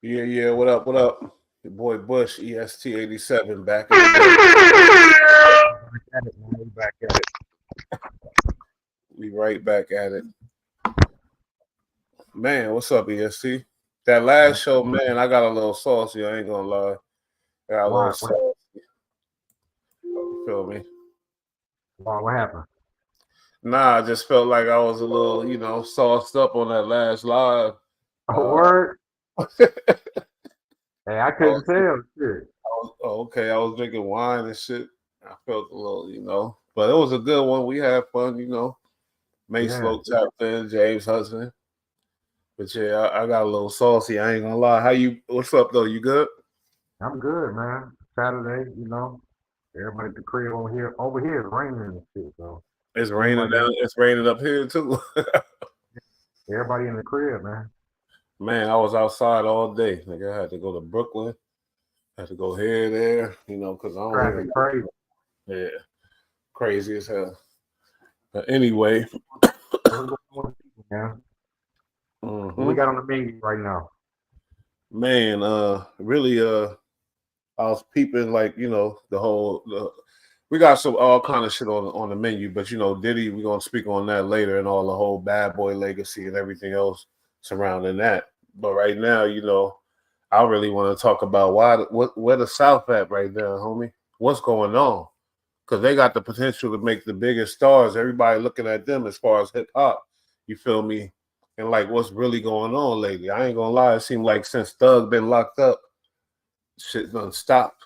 Yeah, yeah. What up? What up? Your boy Bush, EST 87, back in the building. Back at it, man. We back at it. We right back at it. Man, what's up, EST? That last Man, show, man, I got a little saucy. I ain't gonna lie. I got a little why? saucy. You feel me? What happened? Nah, I just felt like I was a little, sauced up on that last live. A Uh, word? I Hey, I couldn't was, tell. Shit. okay. I was drinking wine and shit. I felt a little, but it was a good one. We had fun. Mace Yeah, Loke tapped in, James Hudson. But yeah, I got a little saucy. I ain't gonna lie. What's up though? You good? I'm good, man. Saturday, everybody at the crib over here. Over here, it's raining and shit. So It's seems raining like down. It's raining up here too. everybody in the crib, man. Man, I was outside all day. Like I had to go to Brooklyn. Had to go here, there. Because I don't live Traffic in. crazy. Yeah, crazy as hell. But anyway, What's going on with people, man? What we hmm got on the menu right now? man, really, I was peeping like the we got some all kind of shit on the menu, but Diddy, we're gonna speak on that later and all the whole bad boy legacy and everything else surrounding that. But right now, I really want to talk about where the South at right now, homie. What's going on? Because they got the potential to make the biggest stars. Everybody looking at them as far as hip hop. You feel me? And like what's really going on lately? I ain't gonna lie. It seemed like since Thug been locked up, shit done stopped.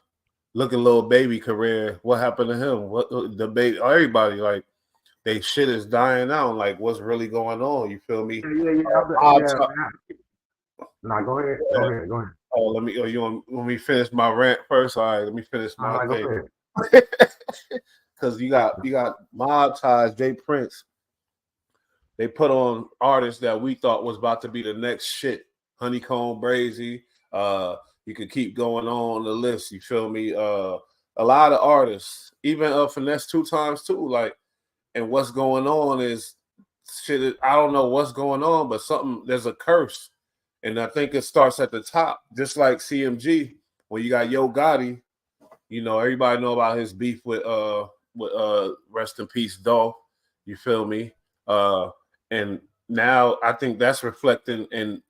Look at little baby career. What happened to him? What the baby? Everybody like they shit is dying out. Like what's really going on? You feel me? Yeah, yeah, yeah. Mob Yeah, Ties. man. Nah, go ahead. Go ahead. Go ahead. Oh, let me. Oh, let me finish my rant first. All right, let me finish my Nah, go thing. ahead. Because you got Mob Ties, Jay Prince. They put on artists that we thought was about to be the next shit. Honeycomb Brazy. You could keep going on the list. You feel me? A lot of artists, even finesse two times too. Like, and what's going on is shit. I don't know what's going on, but something there's a curse, and I think it starts at the top, just like CMG. When you got Yo Gotti, everybody know about his beef with rest in peace Dolph. You feel me? Uh and now I think that's reflecting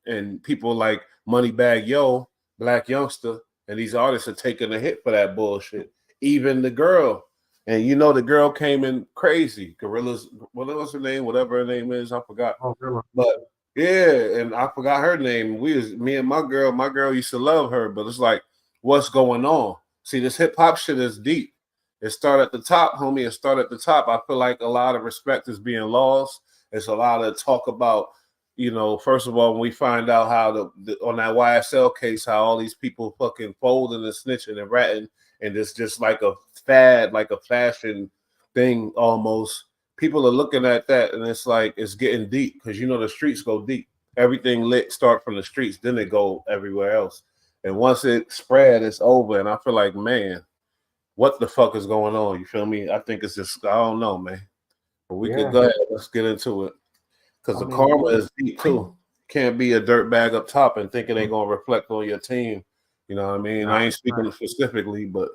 in people like Moneybag Yo, Black Youngster, and these artists are taking a hit for that bullshit. Even the girl. And the girl came in crazy. Gorillas, what was her name? Whatever her name is, I forgot. Oh, Villa. But yeah, and I forgot her name. Me and my girl used to love her, but it's like, what's going on? See, this hip hop shit is deep. It started at the top, homie. It started at the top. I feel like a lot of respect is being lost. It's a lot of talk about, first of all, when we find out how on that YSL case, how all these people fucking folding and snitching and ratting, and it's just like a fad, like a fashion thing almost. People are looking at that, and it's like it's getting deep because the streets go deep. Everything lit start from the streets, then it go everywhere else. And once it spread, it's over. And I feel like, man, what the fuck is going on? You feel me? I think it's just I don't know, man. But we could Yeah. go ahead. Let's get into it because I the mean, karma is deep too. Can't be a dirt bag up top and thinking they gonna reflect on your team. You know what I mean? nah, I ain't nah, speaking specifically, but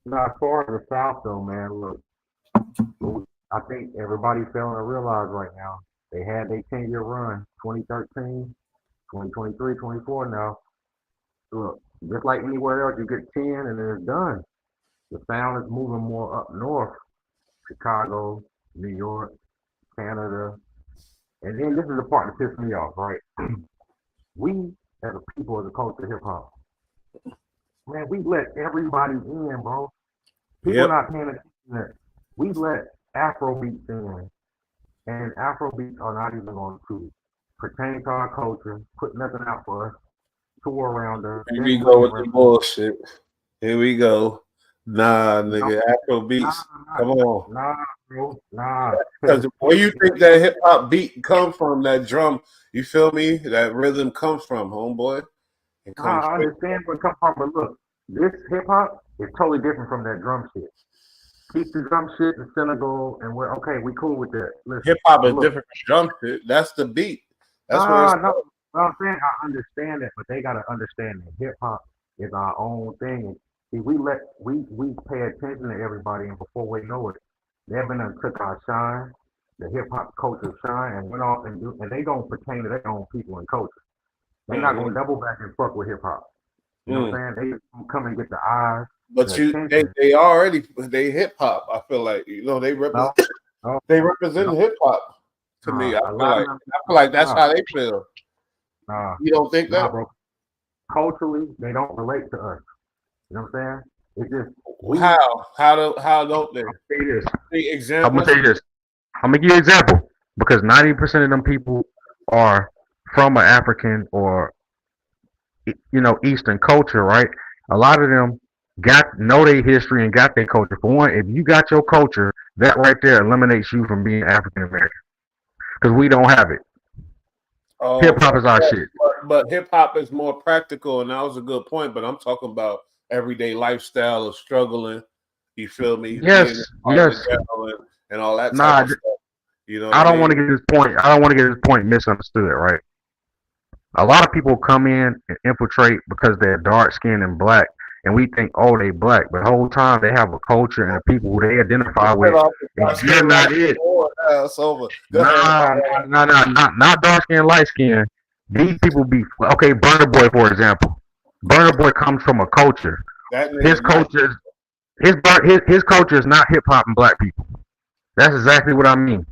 nah, as far as the South, though, man, look, I think everybody's failing to realize right now they had their 10-year run, 2013, 2023, 24 now. Look, just like anywhere else, you get 10 and then it's done. The sound is moving more up north, Chicago, New York, Canada. And then this is the part that pisses me off, right? We, as a people, as a culture of hip hop, man, we let everybody in, bro. People yep. not paying attention to that. We let Afro beats in, and Afro beats are not even going to pertain to our culture, put nothing out for us, tour around us, Here we spend go money with the around us. bullshit. Here we go. Nah, No, nigga, Afro nah, beats. Come on. nah, bro, nah. Because where you think that hip hop beat come from, that drum, you feel me? That rhythm comes from, homeboy. It comes I straight. understand where it comes from, but look, this hip hop is totally different from that drum shit. Keep the drum shit in Senegal, and we're okay. We cool with that. Hip Listen, hop but is look, different from drum shit. That's the beat. That's where it's nah, no, from. Well, I'm saying I understand that, but they gotta understand that hip hop is our own thing. And see, we pay attention to everybody, and before we know it, they've been and took our shine, the hip hop culture shine, and went off and do, and they gonna pertain to their own people and culture. They not gonna Mm-hmm. double back and fuck with hip hop. You know what Mm. I'm saying? They gonna come and get the eyes, But the they attention. they already they hip hop. I feel like they No, represent no, they represent no. hip hop to me. A lot of them, I feel like that's nah, how they feel. nah, You don't think nah, that? bro. Culturally, they don't relate to us. You know what I'm saying? It's just we How don't they? say this. The I'm gonna examples. tell you this. I'm gonna give you an example because 90% of them people are from an African or Eastern culture, right? A lot of them know their history and got their culture. For one, if you got your culture, that right there eliminates you from being African American because we don't have it. Hip Oh, hop is our shit. but hip hop is more practical, and that was a good point. But I'm talking about everyday lifestyle of struggling. You feel me? Being Yes, part of the yes. ghetto and all that type Nah, of stuff. You know what I I don't want to mean? get this point. I don't want to get this point misunderstood, right? A lot of people come in and infiltrate because they're dark skinned and black, and we think, oh, they black, but the whole time they have a culture and a people who they identify Cut with, off the and dark you're skin like not it. it's over. Go ahead. Nah, not dark skin, light skin. These people be okay. Burner Boy, for example. Burner Boy comes from a culture. That His nigga's nice. culture is his culture is not hip hop and black people. That's exactly what I mean.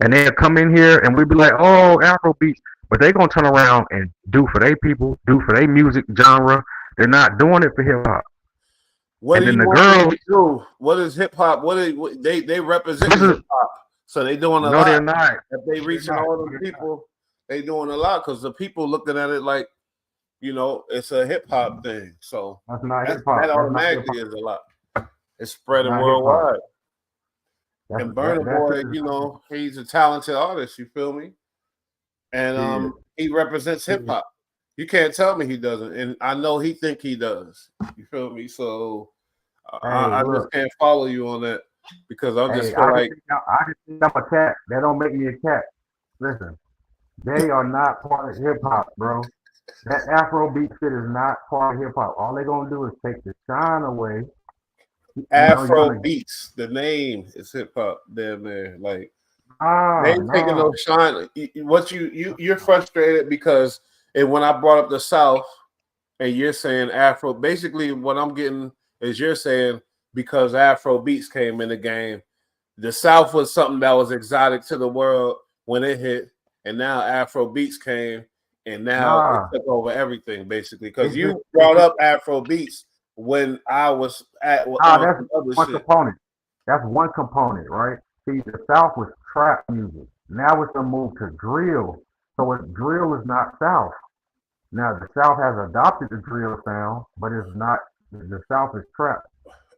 And they'll come in here and we'd be like, oh, Afro beats. But they gonna turn around and do for their people, do for their music genre. They're not doing it for hip hop. What And do then you the want them girls, to do? What is hip hop? They this representing is hip hop, so they doing a no, lot. they're not. If they They're reaching not. all them people, they doing a lot because the people looking at it like it's a hip hop thing. So That's not hip that hop. That's not hip automatically hop. is a lot. It's That's spreading not hip hop. worldwide. And Burna That shit Boy, is he's a talented artist. You feel me? And shit. he represents hip Shit. hop. You can't tell me he doesn't, and I know he think he does. You feel me? So Hey, I just look. can't follow you on that because I just Hey, feel like I just think I'm a cat. That don't make me a cat. Listen, they are not part of hip hop, bro. That Afro beat shit is not part of hip hop. All they gonna do is take the shine away. You're Afro gonna beats. The name is hip hop. Damn man, like they nah ain't taking nah. no shine. What you're frustrated because when I brought up the South and you're saying Afro, basically what I'm getting is you're saying because Afro beats came in the game, the South was something that was exotic to the world when it hit, and now Afro beats came, and now it Nah. took over everything basically. Because It's just you brought up Afro beats when I was on that's some other one shit. component. That's one component, right? See, the South was trap music. Now it's a move to drill. So drill is not South. Now the South has adopted the drill sound, but it's not. The South is trap.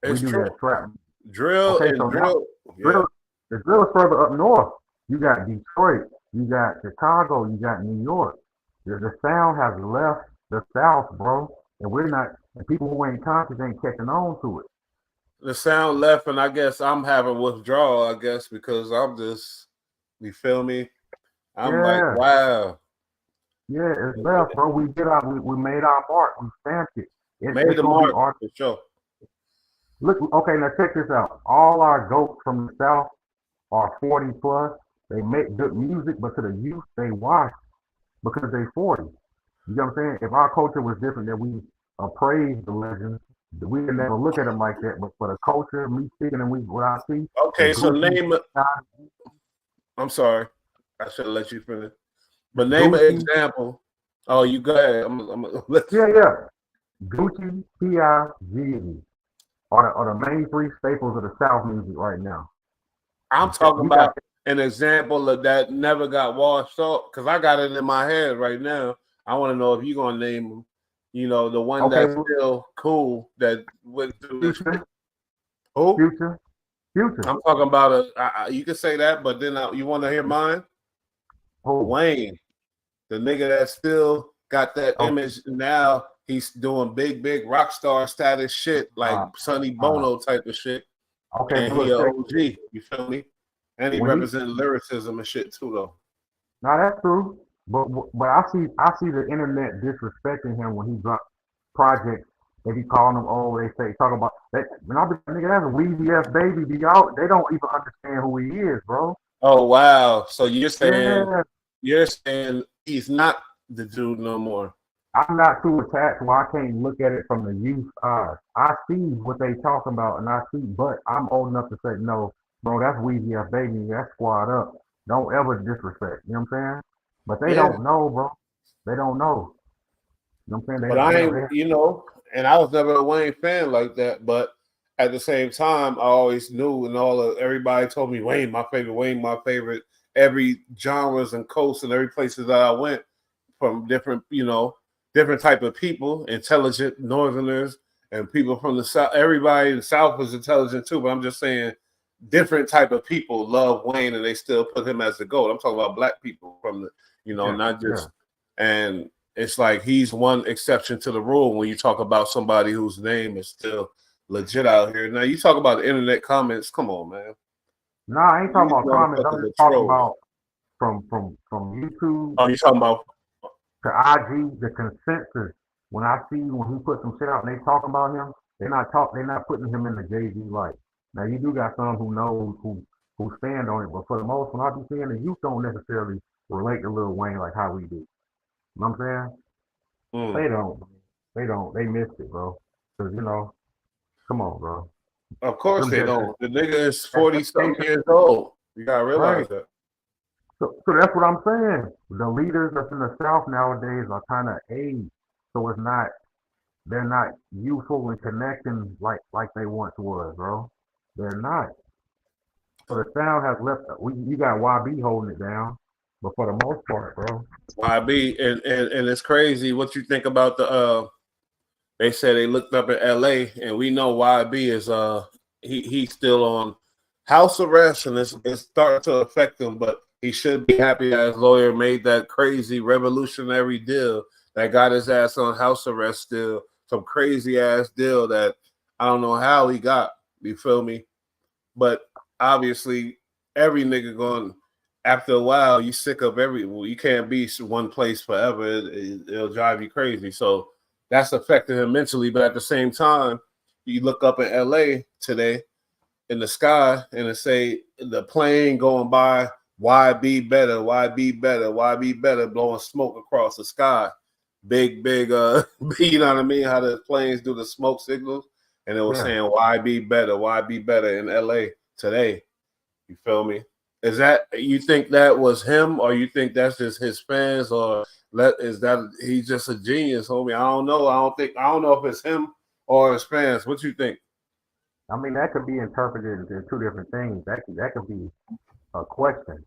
We It's do true. that trap. Drill Okay, and so now drill, yeah. drill, the drill is further up north. You got Detroit, you got Chicago, you got New York. The sound has left the South, bro, and we're not. And people who ain't conscious ain't catching on to it. The sound left, and I guess I'm having withdrawal. I guess because I'm just, you feel me? I'm like, Yeah, wow, yeah, it's left, bro. We made our mark. We stamped it. made It's the gonna be mark art. for sure. Look, okay, now check this out. All our goats from the South are 40 plus. They make good music, but to the youth, they watch because they 40. You know what I'm saying? If our culture was different, then we appraise the legends. We would never look at them like that. But for the culture, me speaking and what I see, the Okay, so Gucci, name. I'm sorry, I should have let you finish. But name an Gucci, example. Oh, you go ahead. Let's. yeah, Gucci, T.I., Jeezy are the main three staples of the South music right now. I'm talking You got about an example of that never got washed up because I got it in my head right now. I want to know if you're gonna name them. The one okay, that's still cool that went through this. Future, Who? Future, Future. I'm talking about you can say that, but then you want to hear mine? Oh, Wayne, the nigga that still got that oh, image now. He's doing big rock star status shit like uh, Sonny uh, Bono type of shit, okay, and but he look, a check. OG. You feel me? And he When he represents lyricism and shit too, though. Now that's true. But I see the internet disrespecting him when he drops projects. They be calling him, oh, they say talk about that. When I be nigga, that's a Weezy F baby. Be out. They don't even understand who he is, bro. Oh wow! So Yeah, you're saying he's not the dude no more. I'm not too attached where I can't look at it from the youth eyes. I see what they talking about, and I see, but I'm old enough to say no, bro. That's Weezy F baby. That's squad up. Don't ever disrespect. You know what I'm saying? But they Yeah, don't know, bro. They don't know. You know what I'm saying? but I ain't, and I was never a Wayne fan like that. But at the same time, I always knew, and everybody told me Wayne, my favorite, Wayne, my favorite. Every genres and coasts and every places that I went from different, different type of people, intelligent Northerners and people from the South. Everybody in the South was intelligent too, but I'm just saying different type of people love Wayne and they still put him as the GOAT. I'm talking about black people from the, yeah, not yeah. just, and it's like he's one exception to the rule when you talk about somebody whose name is still legit out here. Now you talk about the internet comments. Come on, man. Nah, I ain't talking These about comments. I'm motherfuckers just are talking trolls. about from YouTube Oh, you talking about? to IG, the consensus. When I see when he put some shit out and they talking about him, they're not putting him in the Jay Z light. Now you do got some who know who stand on it, but for the most, when I be seeing the youth don't necessarily relate to Lil Wayne like how we do. You know what I'm saying? Mm. They don't. They don't. They missed it, bro. Cause come on, bro. Of course Them they just don't. The nigga is that 40 something dedication, years old. You gotta right? realize that. So that's what I'm saying. The leaders that's in the South nowadays are kind of aged, so they're not youthful and connecting like they once was, bro. They're not. So the sound has left. You got YB holding it down, but for the most part, bro. YB and it's crazy what you think about the they said they looked up in LA and we know YB is he's still on house arrest and it's starting to affect him, but he should be happy that his lawyer made that crazy revolutionary deal that got his ass on house arrest still. Some crazy ass deal that I don't know how he got. You feel me? But obviously, every nigga going after a while, you sick of you can't be one place forever. It'll drive you crazy. So that's affecting him mentally. But at the same time, you look up in LA today in the sky and it say the plane going by, why be better, why be better, why be better, blowing smoke across the sky. Big you know what I mean? How the planes do the smoke signals. And it was Yeah. saying why be better in LA today. You feel me? Is that you think that was him or you think that's just his fans or is that he's just a genius, homie? I don't know. I don't know if it's him or his fans. What you think? I mean, that could be interpreted into two different things. That could be a question.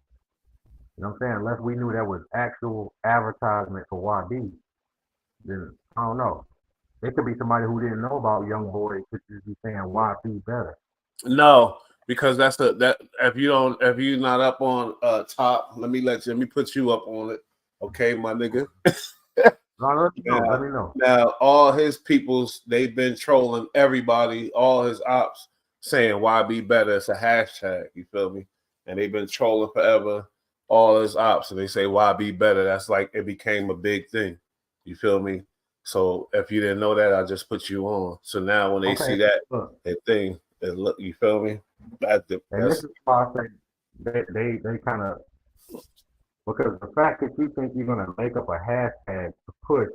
You know what I'm saying? Unless we knew that was actual advertisement for YB, then I don't know. It could be somebody who didn't know about Young Boy could just be saying YB better. No, because that if you're not up on top, let me put you up on it. Okay, my nigga. No, let me know. Let Now, me know. now all his peoples, they've been trolling everybody, all his ops saying why be better. It's a hashtag, you feel me? And they've been trolling forever, all his ops, and they say why be better. That's like it became a big thing. You feel me? So if you didn't know that, I just put you on. So now when they Okay, see look, that thing, it look, you feel me? and this That's is why I say they kind of because the fact that you think you're gonna make up a hashtag to push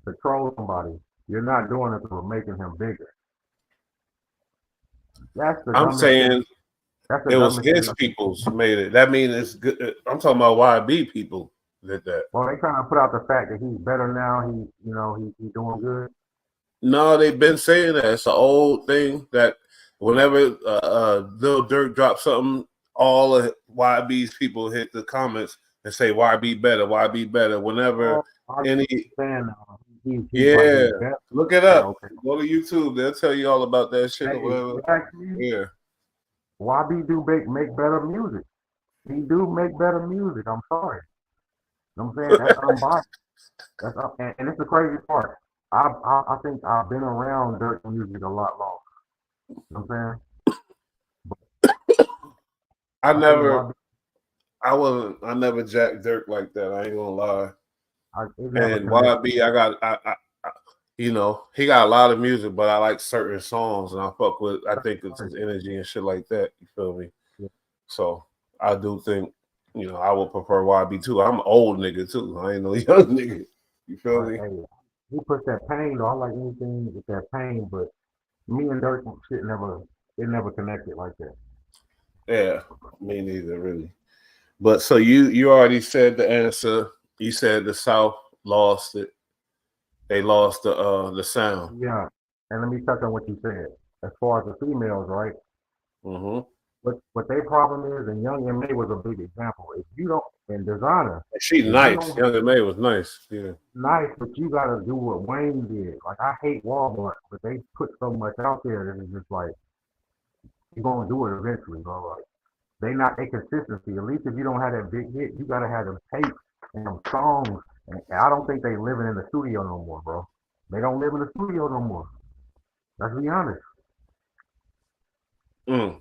to troll somebody, you're not doing it for making him bigger. That's the I'm dumbest thing. saying That's the it was dumbest thing. his peoples made it. That means it's good. I'm talking about YB people did that. Well, they trying to put out the fact that he's better now. He's doing good. No, they've been saying that. It's an old thing that whenever Lil Durk drops something, all of YB's people hit the comments and say, "Why be better? Why be better?" Whenever Oh, I any, understand now. He's like yeah, he's better. look it Okay, up. okay. Go to YouTube. They'll tell you all about that shit or Hey, whatever. actually, Yeah. YB do make better music. He do make better music. I'm sorry. You know what I'm saying? That's unbiased. And it's the crazy part. I think I've been around dirt music a lot longer. You know what I'm saying? I I think never, YB. I never jacked Dirk like that. I ain't gonna lie. It never And connected. YB, you know, he got a lot of music, but I like certain songs, and I fuck with. I think it's his energy and shit like that. You feel me? Yeah. So I do think, you know, I would prefer YB too. I'm an old nigga too. I ain't no young nigga. You feel But me? hey, he puts that pain though. I like anything with that pain, but me and Dirk shit never connected like that. Yeah, me neither, really. But so you already said the answer. You said the South lost it. They lost the sound. Yeah. And let me touch on what you said. As far as the females, right? Mm-hmm. What their problem is, and Young M.A. was a big example. If you don't, and Designer, She if you nice. don't Young May was nice. Yeah. nice, but you gotta do what Wayne did. Like I hate Walmart, but they put so much out there that it's just like you're gonna do it eventually, bro. Like they not a consistency. At least if you don't have that big hit, you gotta have them tapes and them songs. And I don't think they living in the studio no more, bro. They don't live in the studio no more. Let's be honest. Mm.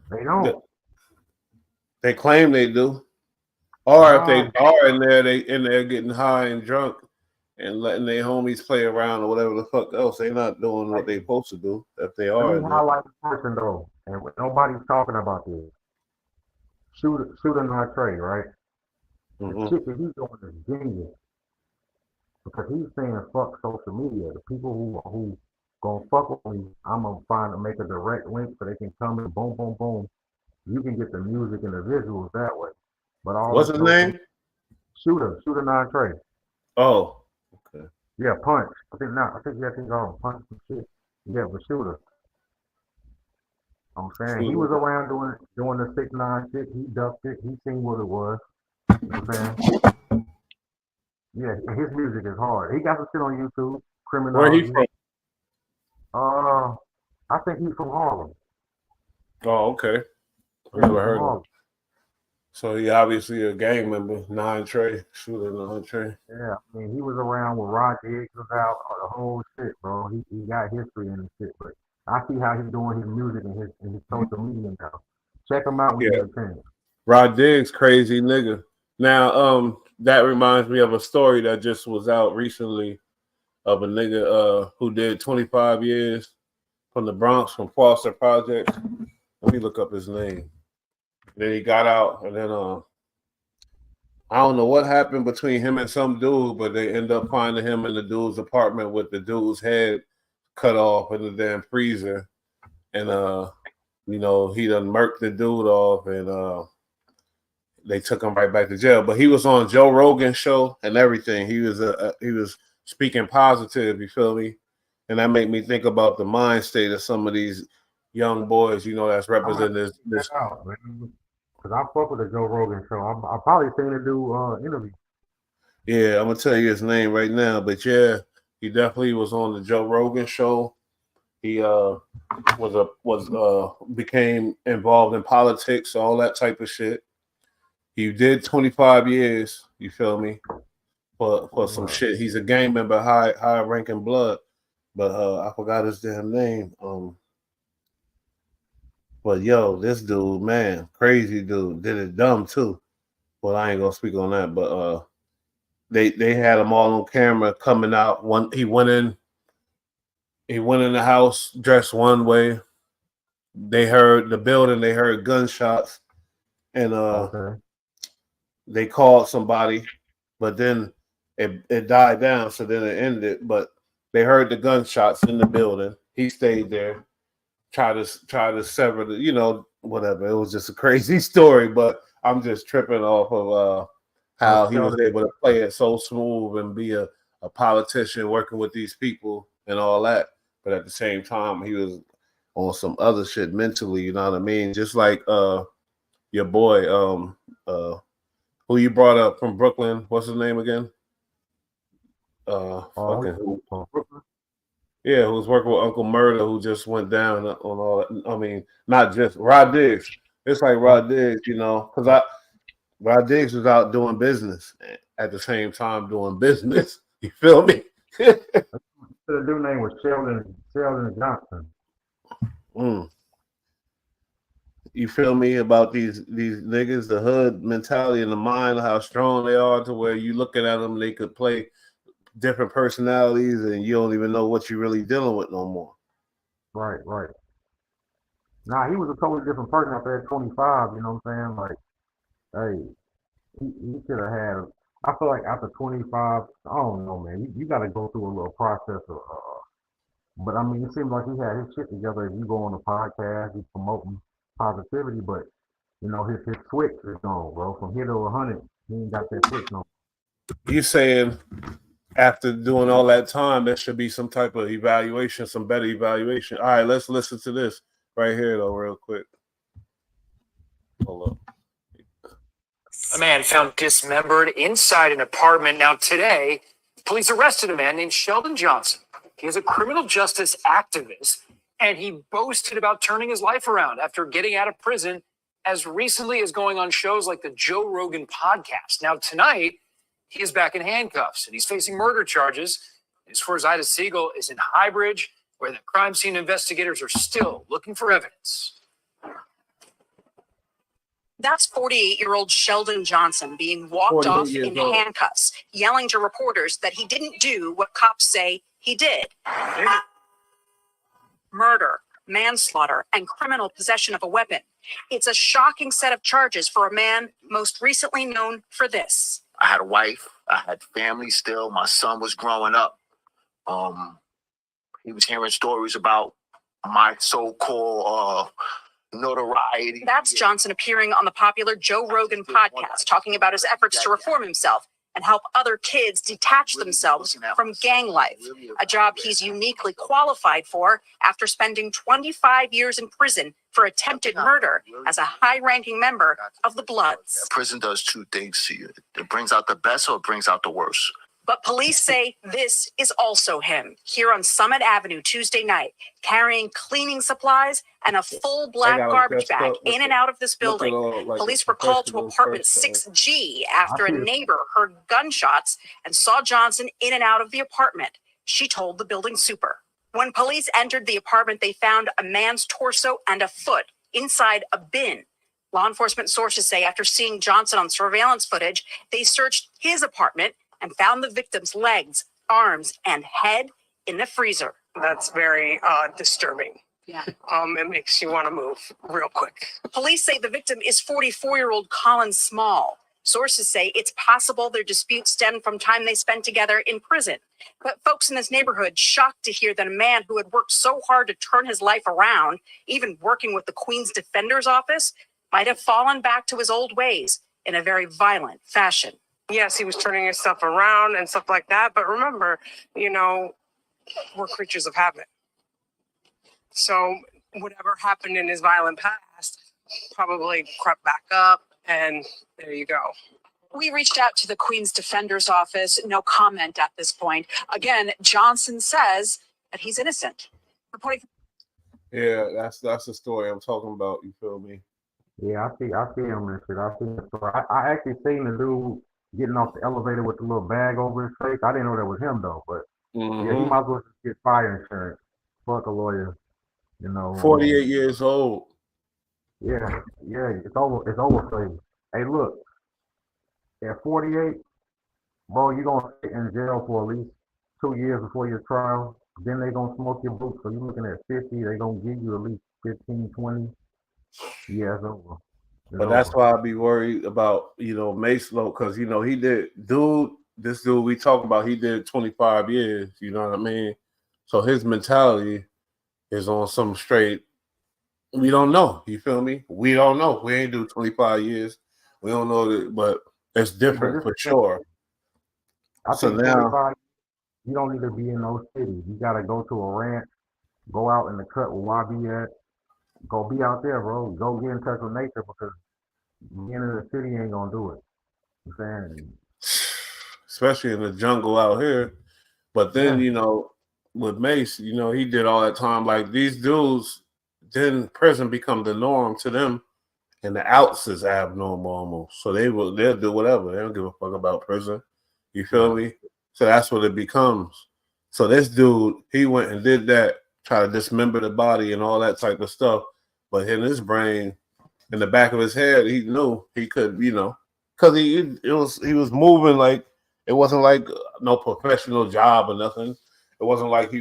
They Th- don't. They claim they do. Or if Nah, they are in there, they in there getting high and drunk and letting their homies play around or whatever the fuck else. They not doing what like, they supposed to do if they let are me in there. highlight a person though, and nobody's talking about this. Shooter not Trey, right? The Mm-hmm. shit that he's doing is genius because he's saying fuck social media. The people who gonna fuck with me, I'm gonna find and make a direct link so they can come and boom, boom, boom. You can get the music and the visuals that way. But all What's this his social name? shooter non Trey. Oh, okay. Yeah, punch. I think not. I think yeah, I think punch some shit. Yeah, but shooter. I'm saying he Shooter. was around doing the 6ix9ine shit. He ducked it. He seen what it was. You know what I'm saying? Yeah, his music is hard. He got some shit on YouTube. Where he Criminology. from? Uh, I think he's from Harlem. Oh, okay. I Yeah, never he's from heard of him. Harlem. So he obviously a gang member. Nine Trey, shooter nine Trey. Yeah, I mean, he was around when Rod Diggs was out, the whole shit, bro. He got history in this shit, but I see how he's doing his music and his social media now. Check him out when you Yeah. get a chance. Rod Diggs, crazy nigga. Now, that reminds me of a story that just was out recently of a nigga who did 25 years from the Bronx from Foster Projects. Let me look up his name. Then he got out, and then I don't know what happened between him and some dude, but they end up finding him in the dude's apartment with the dude's head cut off in the damn freezer, and you know, he done murked the dude off, and they took him right back to jail. But he was on Joe Rogan's show and everything. He was speaking positive. You feel me? And that made me think about the mind state of some of these young boys. You know, that's I'm gonna representing check this. that out, man. Cause I fuck with the Joe Rogan show. I probably seen it do interview. Yeah, I'm gonna tell you his name right now. But yeah, he definitely was on the Joe Rogan show. He became involved in politics, all that type of shit. He did 25 years. You feel me? For some shit. He's a gang member, high ranking blood, but I forgot his damn name. But yo, this dude, man, crazy dude, did it dumb too. Well, I ain't gonna speak on that, but they had him all on camera coming out. He went in the house dressed one way. They heard the building, they heard gunshots, and Okay. they called somebody, but then it died down, so then it ended. But they heard the gunshots in the building. He stayed there, try to sever the, you know, whatever. It was just a crazy story, but I'm just tripping off of No how he was shelter. able to play it so smooth and be a politician working with these people and all that. But at the same time, he was on some other shit mentally, you know what I mean? Just like your boy, uh who you brought up from Brooklyn, what's his name again? Fucking who? Brooklyn. Yeah, who was working with Uncle Murder, who just went down on all that. I mean, not just Rod Diggs. It's like Right. Rod Diggs, you know, because Rod Diggs was out doing business at the same time doing business. You feel me? The dude name was Sheldon Johnson. Mm. You feel me about these niggas, the hood mentality and the mind, how strong they are, to where you looking at them, they could play different personalities, and you don't even know what you're really dealing with no more. Right, right. Nah, he was a totally different person after that 25. You know what I'm saying? Like, hey, he should have had. I feel like after 25, I don't know, man. You got to go through a little process of. But I mean, it seems like he had his shit together. If you go on the podcast, he's promoting positivity, but you know his switch is gone, bro. From here to 100, he ain't got that switch no. You saying after doing all that time, there should be some type of evaluation, some better evaluation. All right, let's listen to this right here, though, real quick. Hold up. A man found dismembered inside an apartment. Now, today, police arrested a man named Sheldon Johnson. He is a criminal justice activist, and he boasted about turning his life around after getting out of prison as recently as going on shows like the Joe Rogan podcast. Now, tonight, he is back in handcuffs, and he's facing murder charges. News 4's Ida Siegel is in Highbridge, where the crime scene investigators are still looking for evidence. That's 48-year-old Sheldon Johnson being walked off in handcuffs, yelling to reporters that he didn't do what cops say he did. Murder, manslaughter, and criminal possession of a weapon. It's a shocking set of charges for a man most recently known for this. I had a wife. I had family still. My son was growing up. He was hearing stories about my so-called notoriety. That's Johnson appearing on the popular Joe Rogan podcast, talking about his efforts to reform himself and help other kids detach themselves from gang life, a job he's uniquely qualified for after spending 25 years in prison for attempted murder as a high-ranking member of the Bloods. Prison does two things to you. It brings out the best or it brings out the worst. But police say this is also him, here on Summit Avenue Tuesday night, carrying cleaning supplies and a full black garbage bag in and out of this building. Police were called to apartment 6G after a neighbor heard gunshots and saw Johnson in and out of the apartment. She told the building super. When police entered the apartment, they found a man's torso and a foot inside a bin. Law enforcement sources say after seeing Johnson on surveillance footage, they searched his apartment and found the victim's legs, arms, and head in the freezer. That's very disturbing. Yeah. It makes you want to move real quick. Police say the victim is 44-year-old Colin Small. Sources say it's possible their dispute stemmed from time they spent together in prison. But folks in this neighborhood shocked to hear that a man who had worked so hard to turn his life around, even working with the Queen's Defender's Office, might have fallen back to his old ways in a very violent fashion. Yes, he was turning his stuff around and stuff like that. But remember, we're creatures of habit. So whatever happened in his violent past probably crept back up, and there you go. We reached out to the Queen's Defender's Office. No comment at this point. Again, Johnson says that he's innocent. Reporting. Yeah, that's the story I'm talking about. You feel me? Yeah, I see him and shit. I see the story. I actually seen the dude getting off the elevator with the little bag over his face. I didn't know that was him though, but yeah, he might as well just get fire insurance. Fuck a lawyer, 48 years old. Yeah, it's over for you. Hey, look, at 48, bro, you're gonna sit in jail for at least 2 years before your trial. Then they gonna smoke your boots. So you're looking at 50. They gonna give you at least 15, 20. Yeah, it's over. But that's why I'd be worried about, Mace Lowe, because, he did, this dude we talking about, he did 25 years, you know what I mean? So his mentality is on some straight, we don't know, you feel me? We don't know. We ain't do 25 years. We don't know that, but it's different for sure. I think now, you don't need to be in those cities. You got to go to a ranch, go out in the cut where YB at. Go be out there, bro. Go get in touch with nature because being in the city ain't gonna do it. You know what I'm saying? Especially in the jungle out here. But then, with Mace, he did all that time. Like these dudes, then prison become the norm to them, and the outs is abnormal almost. So they'll do whatever. They don't give a fuck about prison. You feel me? So that's what it becomes. So this dude, he went and did that, try to dismember the body and all that type of stuff. But in his brain, in the back of his head, he knew he could, because he was moving like it wasn't like no professional job or nothing. It wasn't like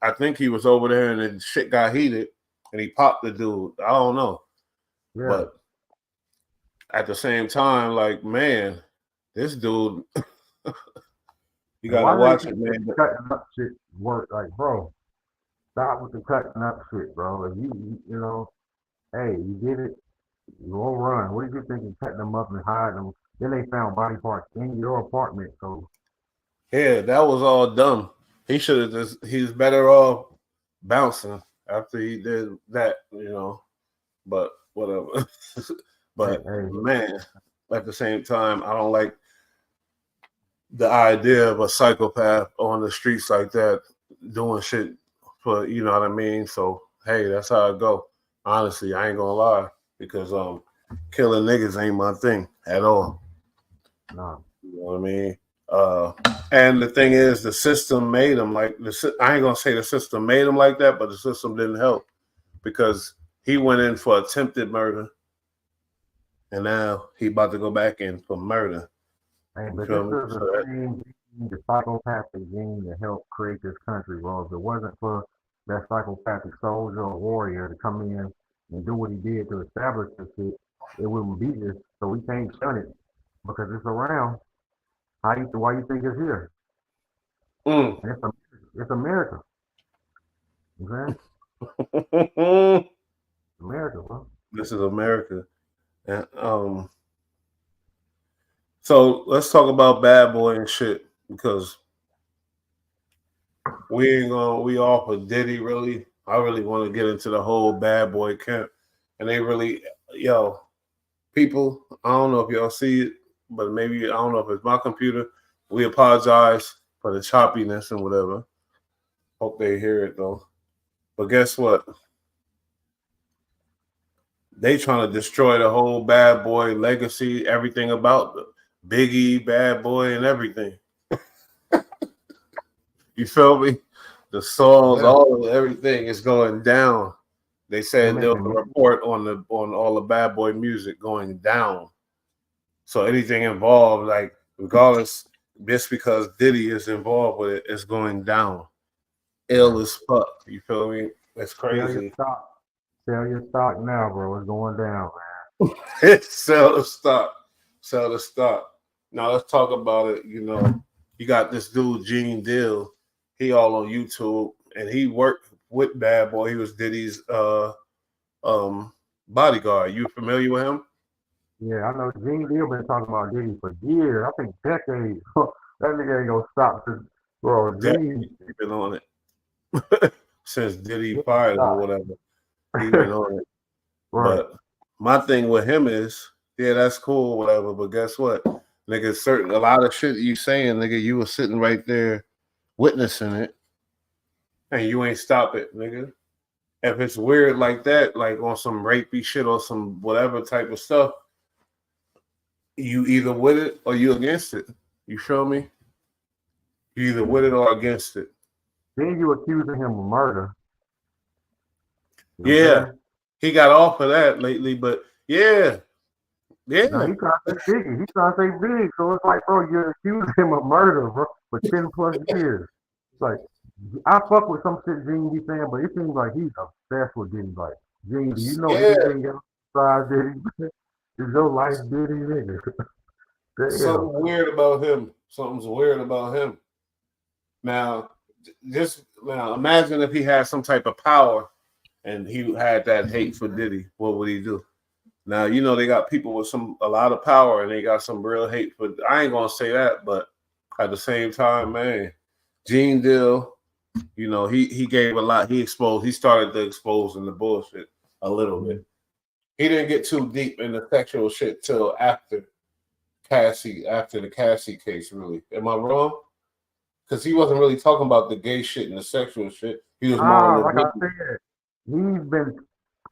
I think he was over there and then shit got heated and he popped the dude. I don't know, but at the same time, like, man, this dude, you gotta watch it, man. Cutting up shit work, like, bro. Stop with the cutting up shit, bro. If hey, you did it. You won't run. What did you think of cutting them up and hiding them? Then they found body parts in your apartment. So yeah, that was all dumb. He should have he's better off bouncing after he did that, but whatever. But man, at the same time, I don't like the idea of a psychopath on the streets like that doing shit for, you know what I mean? So hey, that's how it go. Honestly, I ain't gonna lie, because killing niggas ain't my thing at all. No. You know what I mean? And the thing is, the system made him like I ain't gonna say the system made him like that, but the system didn't help, because he went in for attempted murder, and now he about to go back in for murder. Hey, but this is the psychopathic gene that helped create this country, bro. If it wasn't for that psychopathic soldier or warrior to come in and do what he did to establish this shit, it wouldn't be this. So we can't shun it because it's around. Why you think it's here? It's America. Okay? America, bro. This is America. And so let's talk about Bad Boy and shit, because we off of Diddy, really. I really want to get into the whole Bad Boy camp. And they really, people, I don't know if y'all see it, but maybe, I don't know if it's my computer. We apologize for the choppiness and whatever. Hope they hear it though. But guess what? They trying to destroy the whole Bad Boy legacy, everything about Biggie, Bad Boy, and everything. You feel me? The songs, everything is going down. They said there was a report on all the Bad Boy music going down. So anything involved, like regardless, just because Diddy is involved with it, it's going down. Ill as fuck. You feel me? It's crazy. Sell your stock now, bro. It's going down, man. Sell the stock. Sell the stock. Now let's talk about it. You got this dude, Gene Deal. He all on YouTube, and he worked with Bad Boy. He was Diddy's bodyguard. You familiar with him? Yeah, I know Gene Deal been talking about Diddy for years. I think decades. That nigga ain't gonna stop. Bro, Gene been on it since Diddy fired him or whatever. He been on it. Right. But my thing with him is, yeah, that's cool, whatever. But guess what, nigga? A lot of shit you saying, nigga, you were sitting right there witnessing it, and you ain't stop it, nigga. If it's weird like that, like on some rapey shit or some whatever type of stuff, you either with it or you against it. You feel me? You either with it or against it. Then you accusing him of murder. Yeah, he got off of that lately, but yeah. No, he trying to say Biggie. He trying to say big. So it's like, bro, you're accusing him of murder, bro, for 10 plus years. It's like, I fuck with some shit Gene be saying, but it seems like he's obsessed with Diddy. Like, Gene, do you know anything else besides Diddy? Is your life Diddy, nigga? Something weird about him. Something's weird about him. Now, imagine if he had some type of power and he had that hate for Diddy. What would he do? Now, they got people with a lot of power and they got some real hate for. I ain't gonna say that, but at the same time, man, Gene Deal, he gave a lot. He started to exposing the bullshit a little bit. He didn't get too deep in the sexual shit till after the Cassie case, really. Am I wrong? Because he wasn't really talking about the gay shit and the sexual shit. He was more like I said, he's been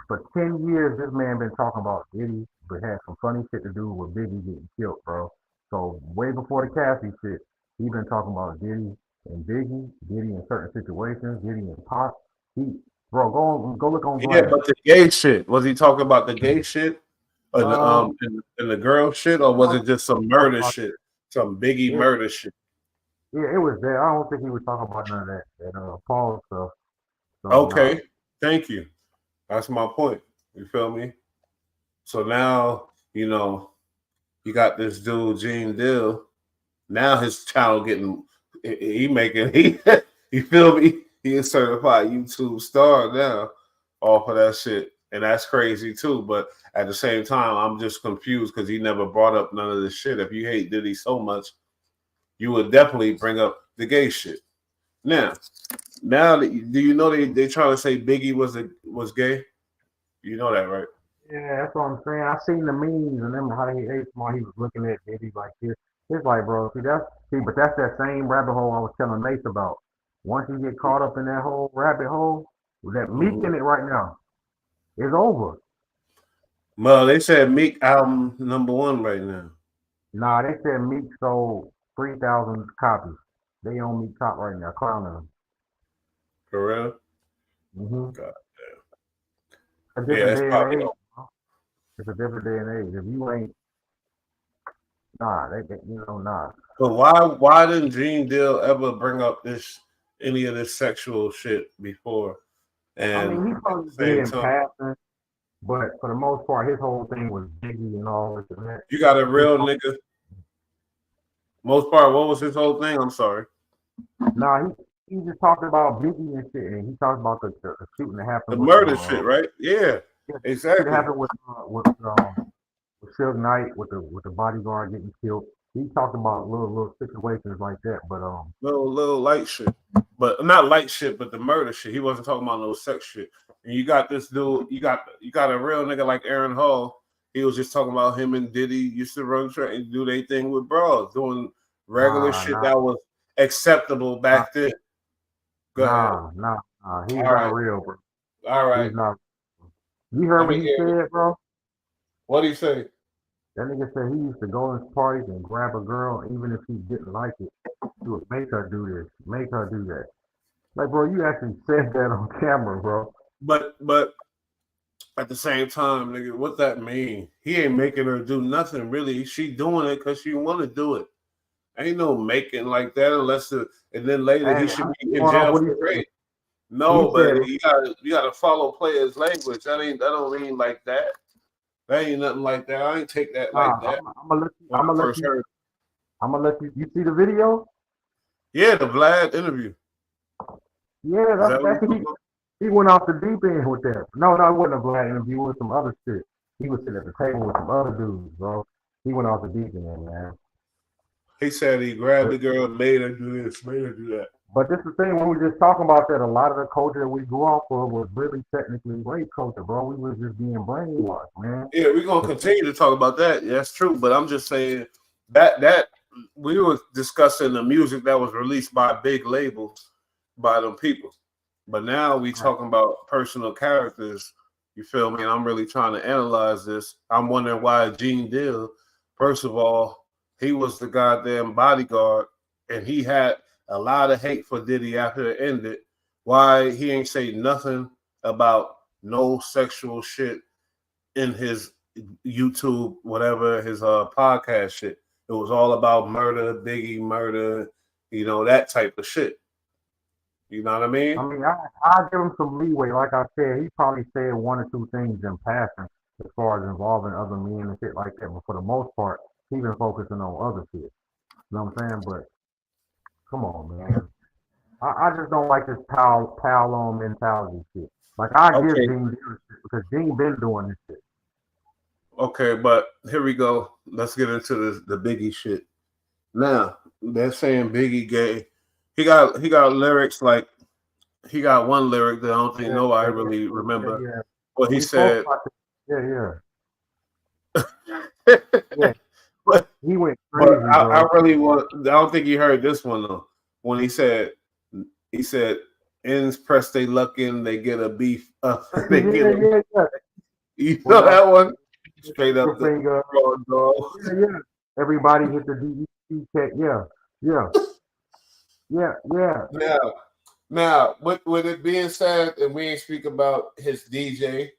for 10 years. This man been talking about Diddy, but had some funny shit to do with Biggie getting killed, bro. So way before the Cassie shit, he been talking about Diddy and Biggie, Diddy in certain situations, Diddy and Pop. Bro, go look on. Yeah, but the gay shit. Was he talking about the gay shit? And the girl shit, or was it just some murder shit, some Biggie murder shit? Yeah, it was there. I don't think he was talking about none of that Paul stuff. So, Okay, thank you. That's my point. You feel me? So now, you got this dude, Gene Dill. Now his channel he you feel me? He is certified YouTube star now off of that shit. And that's crazy too. But at the same time, I'm just confused because he never brought up none of this shit. If you hate Diddy so much, you would definitely bring up the gay shit. Now, do you know they trying to say Biggie was gay? You know that, right? Yeah, that's what I'm saying. I seen the memes and them how he was looking at Diddy like this. It's like, bro, but that's that same rabbit hole I was telling Mace about. Once you get caught up in that whole rabbit hole, that Meek in it right now, it's over. Well, they said Meek album #1 right now. Nah, they said Meek sold 3,000 copies. They on Meek top right now, clowning them. For real? Mm-hmm. God damn. A different day and age. It's a different day and age. If you ain't, nah. But why didn't Gene Deal ever bring up any of this sexual shit before? And I mean, he probably did in passing, but for the most part, his whole thing was Biggie and all this and that. You got a real nigga. Most part, what was his whole thing? I'm sorry. Nah, he just talked about Biggie and shit, and he talked about the shooting that happened. The murder shit, right? Yeah, exactly. It happened with Suge Knight with the bodyguard getting killed. He talked about little situations like that, but little light shit, but not light shit, but the murder shit. He wasn't talking about no sex shit. And you got this dude, you got a real nigga like Aaron Hall. He was just talking about him and Diddy used to run track and do their thing with bras, doing regular shit that was acceptable back then. Go ahead. Nah. He's not real, bro. All right. He's not. You heard what he said, bro? What did he say? That nigga said he used to go in parties and grab a girl, even if he didn't like it. He would make her do this, make her do that. Like, bro, you actually said that on camera, bro. But at the same time, nigga, what that mean? He ain't making her do nothing really. She doing it because she want to do it. Ain't no making like that and then later he should be in jail for rape. No, but you gotta follow players' language. That don't mean like that. That ain't nothing like that. I ain't take that like that. I'm gonna let you. You see the video? Yeah, the Vlad interview. Yeah, that's he went off the deep end with that. No, it wasn't a Vlad interview. It was some other shit. He was sitting at the table with some other dudes, bro. He went off the deep end, man. He said he grabbed the girl, made her do this, made her do that. But this is the thing, when we were just talking about that, a lot of the culture that we grew off of was really technically rape culture, bro. We was just being brainwashed, man. Yeah, we're gonna continue to talk about that. Yeah, that's true. But I'm just saying that we were discussing the music that was released by big labels by them people. But now we talking about personal characters. You feel me? And I'm really trying to analyze this. I'm wondering why Gene Deal, first of all, he was the goddamn bodyguard, and he had a lot of hate for Diddy after it ended. Why he ain't say nothing about no sexual shit in his YouTube, whatever, his podcast shit. It was all about murder, Biggie murder, that type of shit. You know what I mean? I mean, I give him some leeway. Like I said, he probably said one or two things in passing as far as involving other men and shit like that. But for the most part, he been focusing on other shit. You know what I'm saying? But come on, man. I just don't like this pal on mentality shit. Like, I give Gene shit because Gene been doing this shit. Okay, but here we go. Let's get into the Biggie shit. Now, they're saying Biggie gay. He got lyrics like, he got one lyric that I don't think nobody really remember. Yeah. What he said. Yeah. But he went crazy. I don't think you heard this one though. When he said ends press they luck in, they get a beef. They get a, You know that one? Straight up the dog. Yeah. Everybody hit the DDT check. Yeah. Now, with it being said, and we ain't speak about his DJ,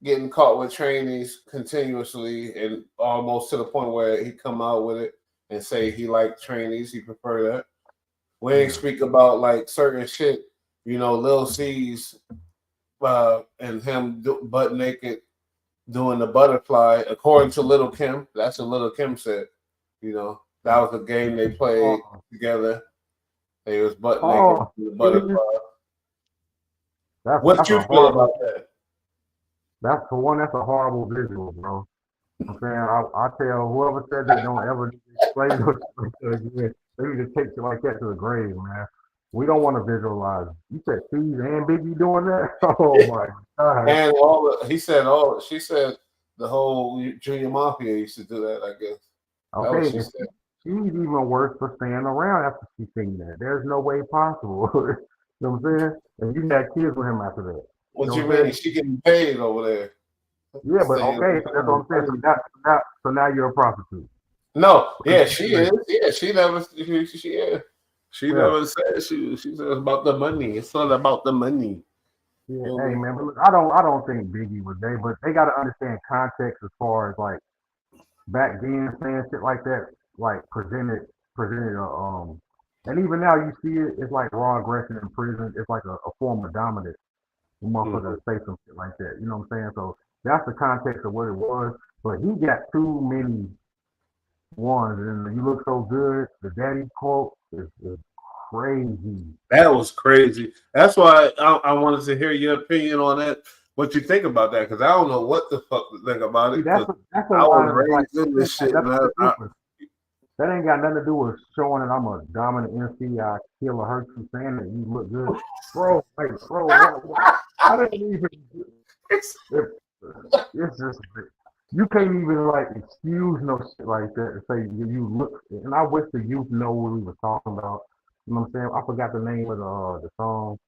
getting caught with trainees continuously and almost to the point where he come out with it and say he liked trainees, he prefer that. We ain't speak about like certain shit, Lil C's and him butt naked doing the butterfly, according to Little Kim. That's what Little Kim said. That was a game they played together. They was butt naked doing the butterfly. What you feel about that? That's for one. That's a horrible visual, bro. I'm saying I tell whoever said that don't ever explain it. They need to take it like that to the grave, man. We don't want to visualize. You said Steve and Biggie doing that? Oh my god! And she said the whole Junior Mafia used to do that. I guess. Okay, she's even worse for staying around after she seen that. There's no way possible. You know what I'm saying? And you had kids with him after that. What you mean? She getting paid over there. Yeah, but okay, so that's what I'm saying. So now you're a prostitute. No, yeah, she is. Yeah, she never. She never said she said about the money. It's not about the money. Yeah, hey man, but look, I don't think Biggie was gay, but they got to understand context as far as like back then saying shit like that, like presented and even now you see it. It's like raw aggression in prison. It's like a form of dominance. Motherfucker say some shit like that. You know what I'm saying? So that's the context of what it was. But he got too many ones, and you look so good. The daddy quote is crazy. That was crazy. That's why I wanted to hear your opinion on that. What you think about that? Because I don't know what the fuck to think about it. That's I was raised in this shit. That ain't got nothing to do with showing that I'm a dominant MC. I kill or hurt you, saying that you look good, bro. Like, bro, I didn't even. It's just you can't even like excuse no shit like that and say you look. And I wish the youth know what we were talking about. You know what I'm saying? I forgot the name of the song,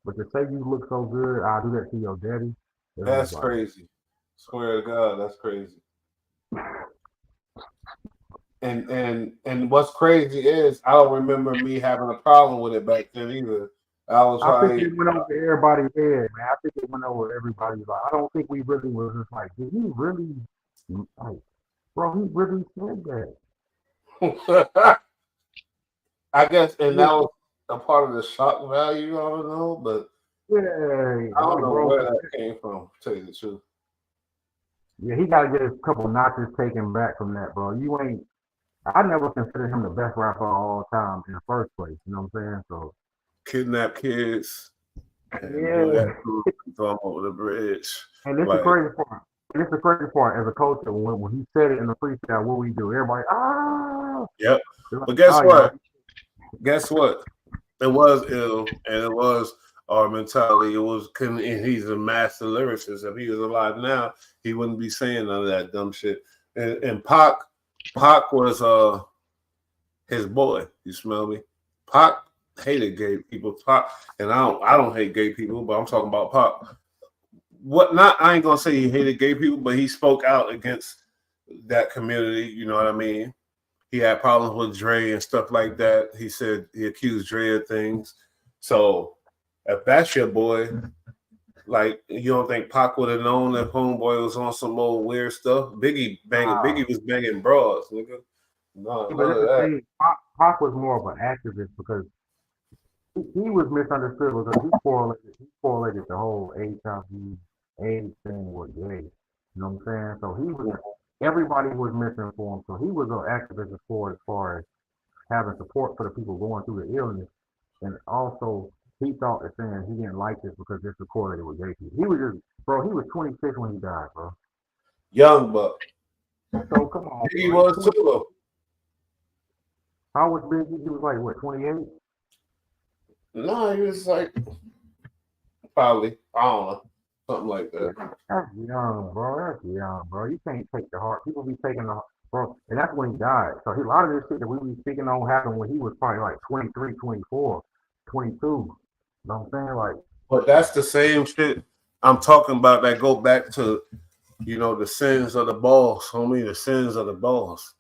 but to say you look so good, I'll do that to your daddy. That's crazy. Swear to God, that's crazy. And what's crazy is I don't remember me having a problem with it back then either. I think it went over everybody's head, man. I think it went over everybody's life. I don't think we really was just like, did he really, like, bro, he really said that. I guess, and that was a part of the shock value. I don't know, but I don't know where that came from, to tell you the truth. Yeah, he got to get a couple notches taken back from that, bro. I never considered him the best rapper of all time in the first place. You know what I'm saying? So kidnap kids, and throw them over the bridge. And this is the crazy part. This is the crazy part as a coach. When he said it in the freestyle, what we do? Everybody, Yep. Like, but guess what? Yeah. Guess what? It was ill, and it was our mentality. It was, and he's a master lyricist. If he was alive now, he wouldn't be saying none of that dumb shit. And Pac was his boy. You smell me? Pac hated gay people. Pac, and I don't hate gay people, but I'm talking about Pac. I ain't gonna say he hated gay people, but he spoke out against that community. You know what I mean? He had problems with Dre and stuff like that. He said he accused Dre of things. So if that's your boy, like, you don't think Pac would have known if Homeboy was on some old weird stuff? Biggie was banging broads, nigga. No, none of that. Pac was more of an activist because he was misunderstood because he correlated the whole HIV/AIDS thing with gay. You know what I'm saying? So everybody was misinformed. So he was an activist as far as having support for the people going through the illness, and also he thought that saying he didn't like this because this was correlated with gay people. He was just, bro. He was 26 when he died, bro. Young buck. So come on. He was too. How was Biggie? He was like what, 28? No, he was like probably, I don't know, something like that. That's young, bro. That's young, bro. You can't take the heart. People be taking the heart, bro. And that's when he died. So a lot of this shit that we be speaking on happened when he was probably like 23, 24, 22. You know what I'm saying? Like, but that's the same shit I'm talking about that go back to, the sins of the boss, homie, the sins of the boss.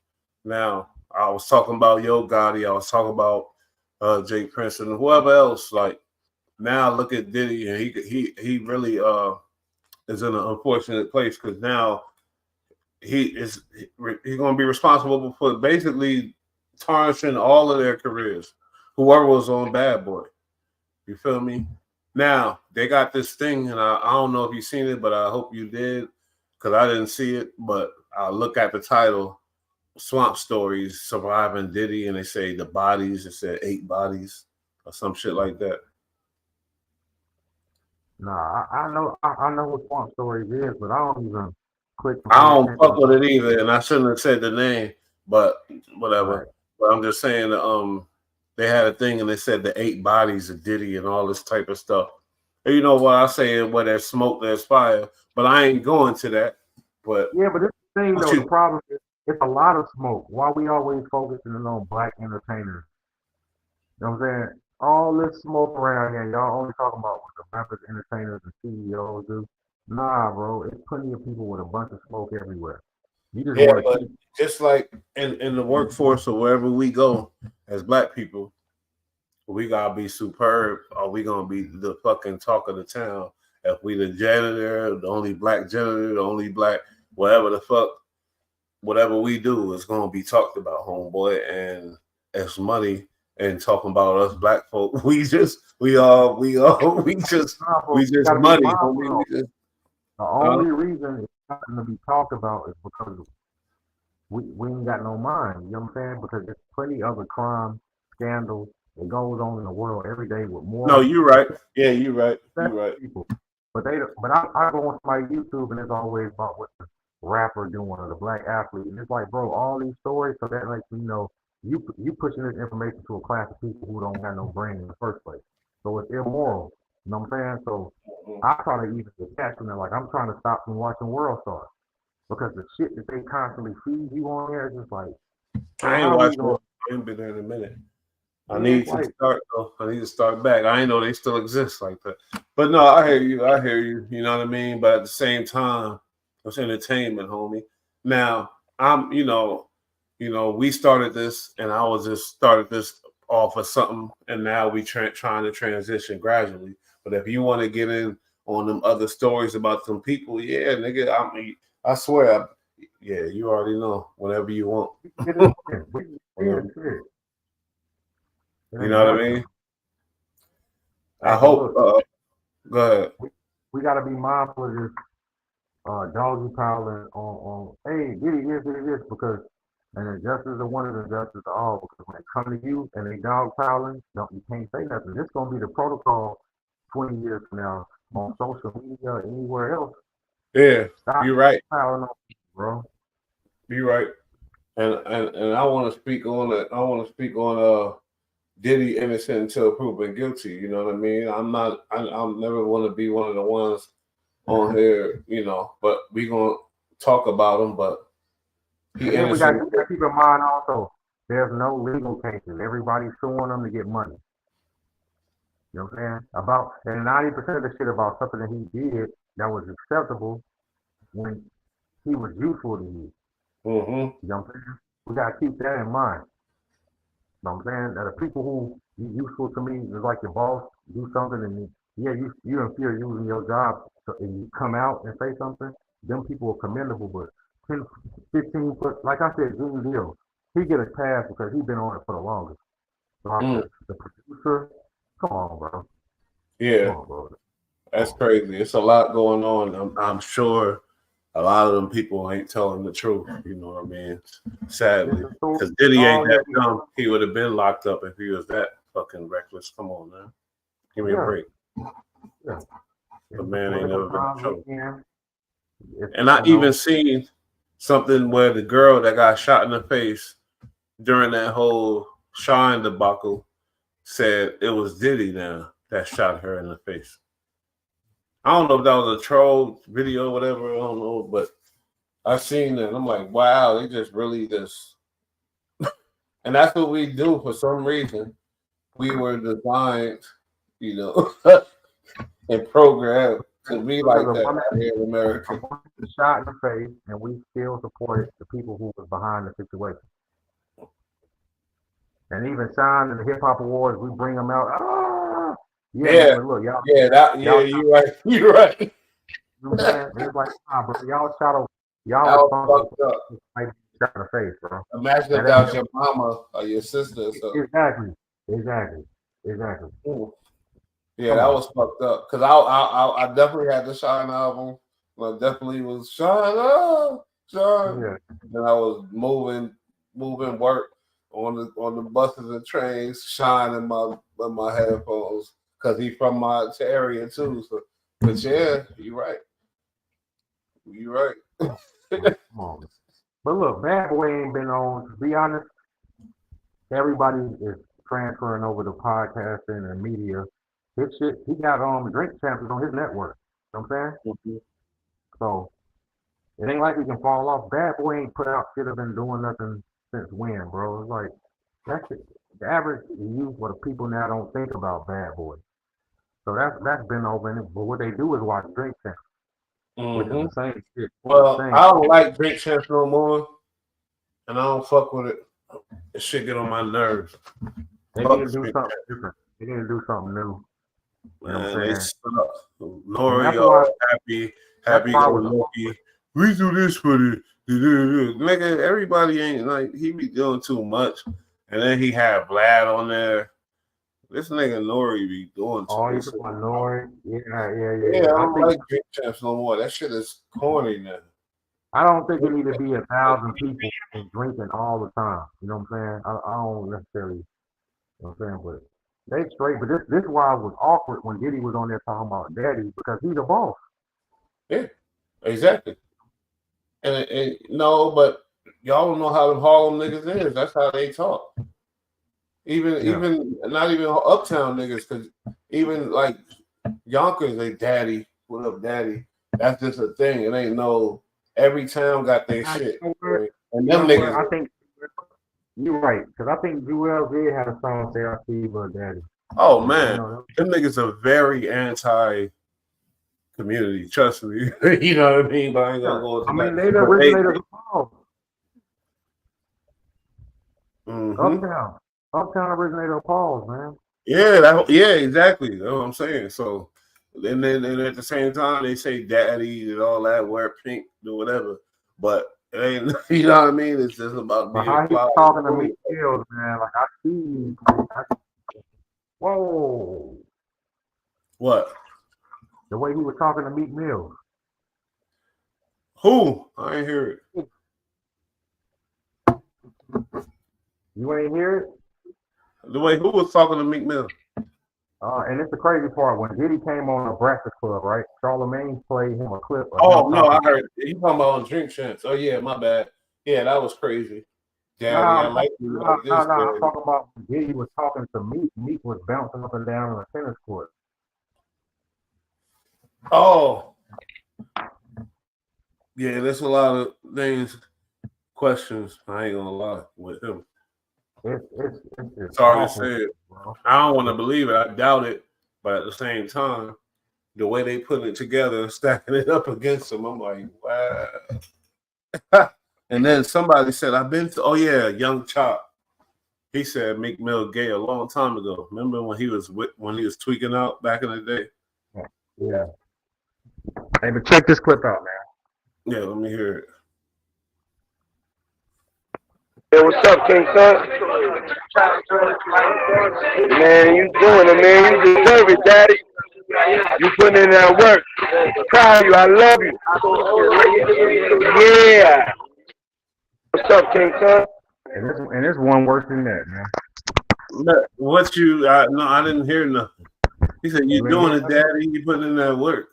Now, I was talking about Yo Gotti, I was talking about Jay Prince and whoever else. Like, now look at Diddy, and he really is in an unfortunate place because now he's going to be responsible for basically tarnishing all of their careers. Whoever was on Bad Boy, you feel me? Now they got this thing, and I don't know if you've seen it, but I hope you did because I didn't see it. But I look at the title, Swamp Stories Surviving Diddy, and they say the bodies. It said 8 bodies or some shit like that. Nah, I know what Swamp Stories is, but I don't even click. I don't fuck with it either, and I shouldn't have said the name, but whatever. Right. But I'm just saying, they had a thing and they said the 8 bodies of Diddy and all this type of stuff. And you know what I say? Where there's smoke, there's fire. But I ain't going to that. But yeah, but this thing though, the problem is it's a lot of smoke. Why we always focusing on black entertainers? You know what I'm saying? All this smoke around here, y'all only talking about what the rappers, entertainers, and CEOs do. Nah, bro, it's plenty of people with a bunch of smoke everywhere. You just want to keep. Just like in the workforce or wherever we go as black people, we gotta be superb or we gonna be the fucking talk of the town. If we the janitor, the only black janitor, the only black whatever the fuck, whatever we do is gonna be talked about, homeboy. And it's money and talking about us black folk. We just money. The only reason it's nothing to be talked about is because we ain't got no mind. You know what I'm saying? Because there's plenty other crime, scandals that goes on in the world every day with more. No, you're right. Yeah, you're right. You're right. People. But I go on my YouTube and it's always about what the rapper doing or the black athlete, and it's like, bro, all these stories, so that lets me know you pushing this information to a class of people who don't have no brain in the first place. So it's immoral. You know what I'm saying? So I try to even detach from it. Like I'm trying to stop from watching World Stars because the shit that they constantly feed you on there is just like. I ain't watched. I ain't been there in a minute. I need to start though. I need to start back. I ain't know they still exist like that. But no, I hear you. I hear you. You know what I mean? But at the same time, it's entertainment, homie. Now, we started this and I was just started this off of something and now we trying to transition gradually. But if you want to get in on them other stories about some people, yeah, nigga, I swear, you already know whenever you want. You know what I mean? I hope. Go ahead. We got to be mindful of this doggy piling on. Hey, Diddy this, because and the justice of one is the justice of all. Because when it come to you and they dog piling, you can't say nothing. This gonna be the protocol 20 years from now on social media or anywhere else. Yeah, you're right, bro. You're right. And I want to speak on it. I want to speak on Diddy innocent until proven guilty. You know what I mean? I'll never want to be one of the ones on here, but we gonna talk about him. But we got to keep in mind also, there's no legal cases. Everybody's suing them to get money. You know what I'm saying? And 90% of the shit about something that he did that was acceptable when he was useful to you. Mm-hmm. You know what I'm saying? We got to keep that in mind. You know what I'm saying? That the people who are useful to me is like your boss, do something, and you in fear using your job, and you come out and say something, them people are commendable, but 10, 15 foot, like I said, Jimmy Deal, he get a pass because he's been on it for the longest. So the producer, come on, bro. Yeah. Come on, bro. That's crazy. It's a lot going on. I'm sure a lot of them people ain't telling the truth. You know what I mean? Sadly. Because Diddy ain't that dumb. He would have been locked up if he was that fucking reckless. Come on, man. Give me a break. Yeah. The man ain't never been in trouble. And I even seen something where the girl that got shot in the face during that whole Shine debacle said it was Diddy now that shot her in the face. I don't know if that was a troll video or whatever. I don't know, but I seen that. I'm like, wow, they just really just, and that's what we do for some reason. We were designed, and programmed to be like that here in America. Shot in the face, and we still supported the people who was behind the situation. And even Shine in the Hip Hop Awards, we bring them out. Man, look, y'all. You're right. You're right. You know what I'm saying? It's like, nah, bro, y'all That was responsible fucked up. for like shot in the face, bro. Imagine if That that ain't was your mama or your sister or something. exactly. Yeah, Come that on. was fucked up. Cause I definitely had the Shine album. I definitely was Shine up, Shine. Yeah. And I was moving work on the buses and trains, Shine in my headphones. Cause he from my area too. So, but yeah, you're right. Come on. But look, Bad Boy ain't been on. To be honest, everybody is transferring over to podcasting and media. His shit, he got Drink Champs on his network. You know what I'm saying? Mm-hmm. So it ain't like he can fall off. Bad Boy ain't put out shit, have been doing nothing since when, bro. It's like that's it. The average youth or the people now don't think about Bad Boy. So that's been over in it. But what they do is watch Drink Champs, which is the same shit. Well, Same. I don't like Drink Champs no more, and I don't fuck with it. It shit get on my nerves. They need to do something different. They need to do something new. You know what I'm They saying? suck. Nori, That's why- happy why I go was- lucky. We do this for the nigga. Everybody ain't like he be doing too much, and then he had Vlad on there. This nigga Nori be doing too Oh, you much. talking about Nori? Yeah. Yeah, I don't like Drink Champs no more. That shit is corny now. I don't think it need to be 1,000 people and drinking all the time. You know what I'm saying? I don't necessarily, you know what I'm saying? But they straight. But this why it was awkward when Diddy was on there talking about Daddy because he's a boss. Yeah, exactly. And no, but y'all don't know how them Harlem niggas is. That's how they talk. Even not even uptown niggas, because even like Yonkers, they daddy. What up, daddy? That's just a thing. It ain't no. Every town got their shit. Right? And them niggas. I think you're right because I think Jewel did have a song say "I see you, but Daddy." Oh man, them niggas are very anti-community. Trust me. You know what I mean? But I ain't gonna go into that. They the originators of Paul. Uptown originator of Paul's, man. Yeah, exactly. That's what I'm saying. So, and at the same time, they say daddy and all that, wear pink or whatever. But it ain't, you know what I mean? It's just about being how he's talking to me, Fields, man. Like I see you. Whoa. What? The way he was talking to Meek Mill. Who? I ain't hear it. You ain't hear it? The way who was talking to Meek Mill? And it's the crazy part. When Diddy came on the Breakfast Club, right? Charlamagne played him a clip. Oh, no, I heard. You talking about on Drink Champs. Oh, yeah, my bad. Yeah, that was crazy. Daddy, I like you like this. I'm talking about Diddy was talking to Meek. Meek was bouncing up and down on the tennis court. Oh. Yeah, there's a lot of things, questions. I ain't gonna lie with him. It's sorry to say it. I don't want to believe it. I doubt it. But at the same time, the way they put it together and stacking it up against him, I'm like, wow. And then somebody said, I've been to, oh yeah, Young Chop. He said Meek Mill gay a long time ago. Remember when he was tweaking out back in the day? Yeah. Hey, but check this clip out, man. Yeah, let me hear it. Hey, what's up, King Son? Man, you doing it, man. You deserve it, Daddy. You putting in that work. I'm proud of you. I love you. Yeah. What's up, King Son? And it's one worse than that, man. What you? No, I didn't hear nothing. He said, "You doing it, Daddy? You putting in that work."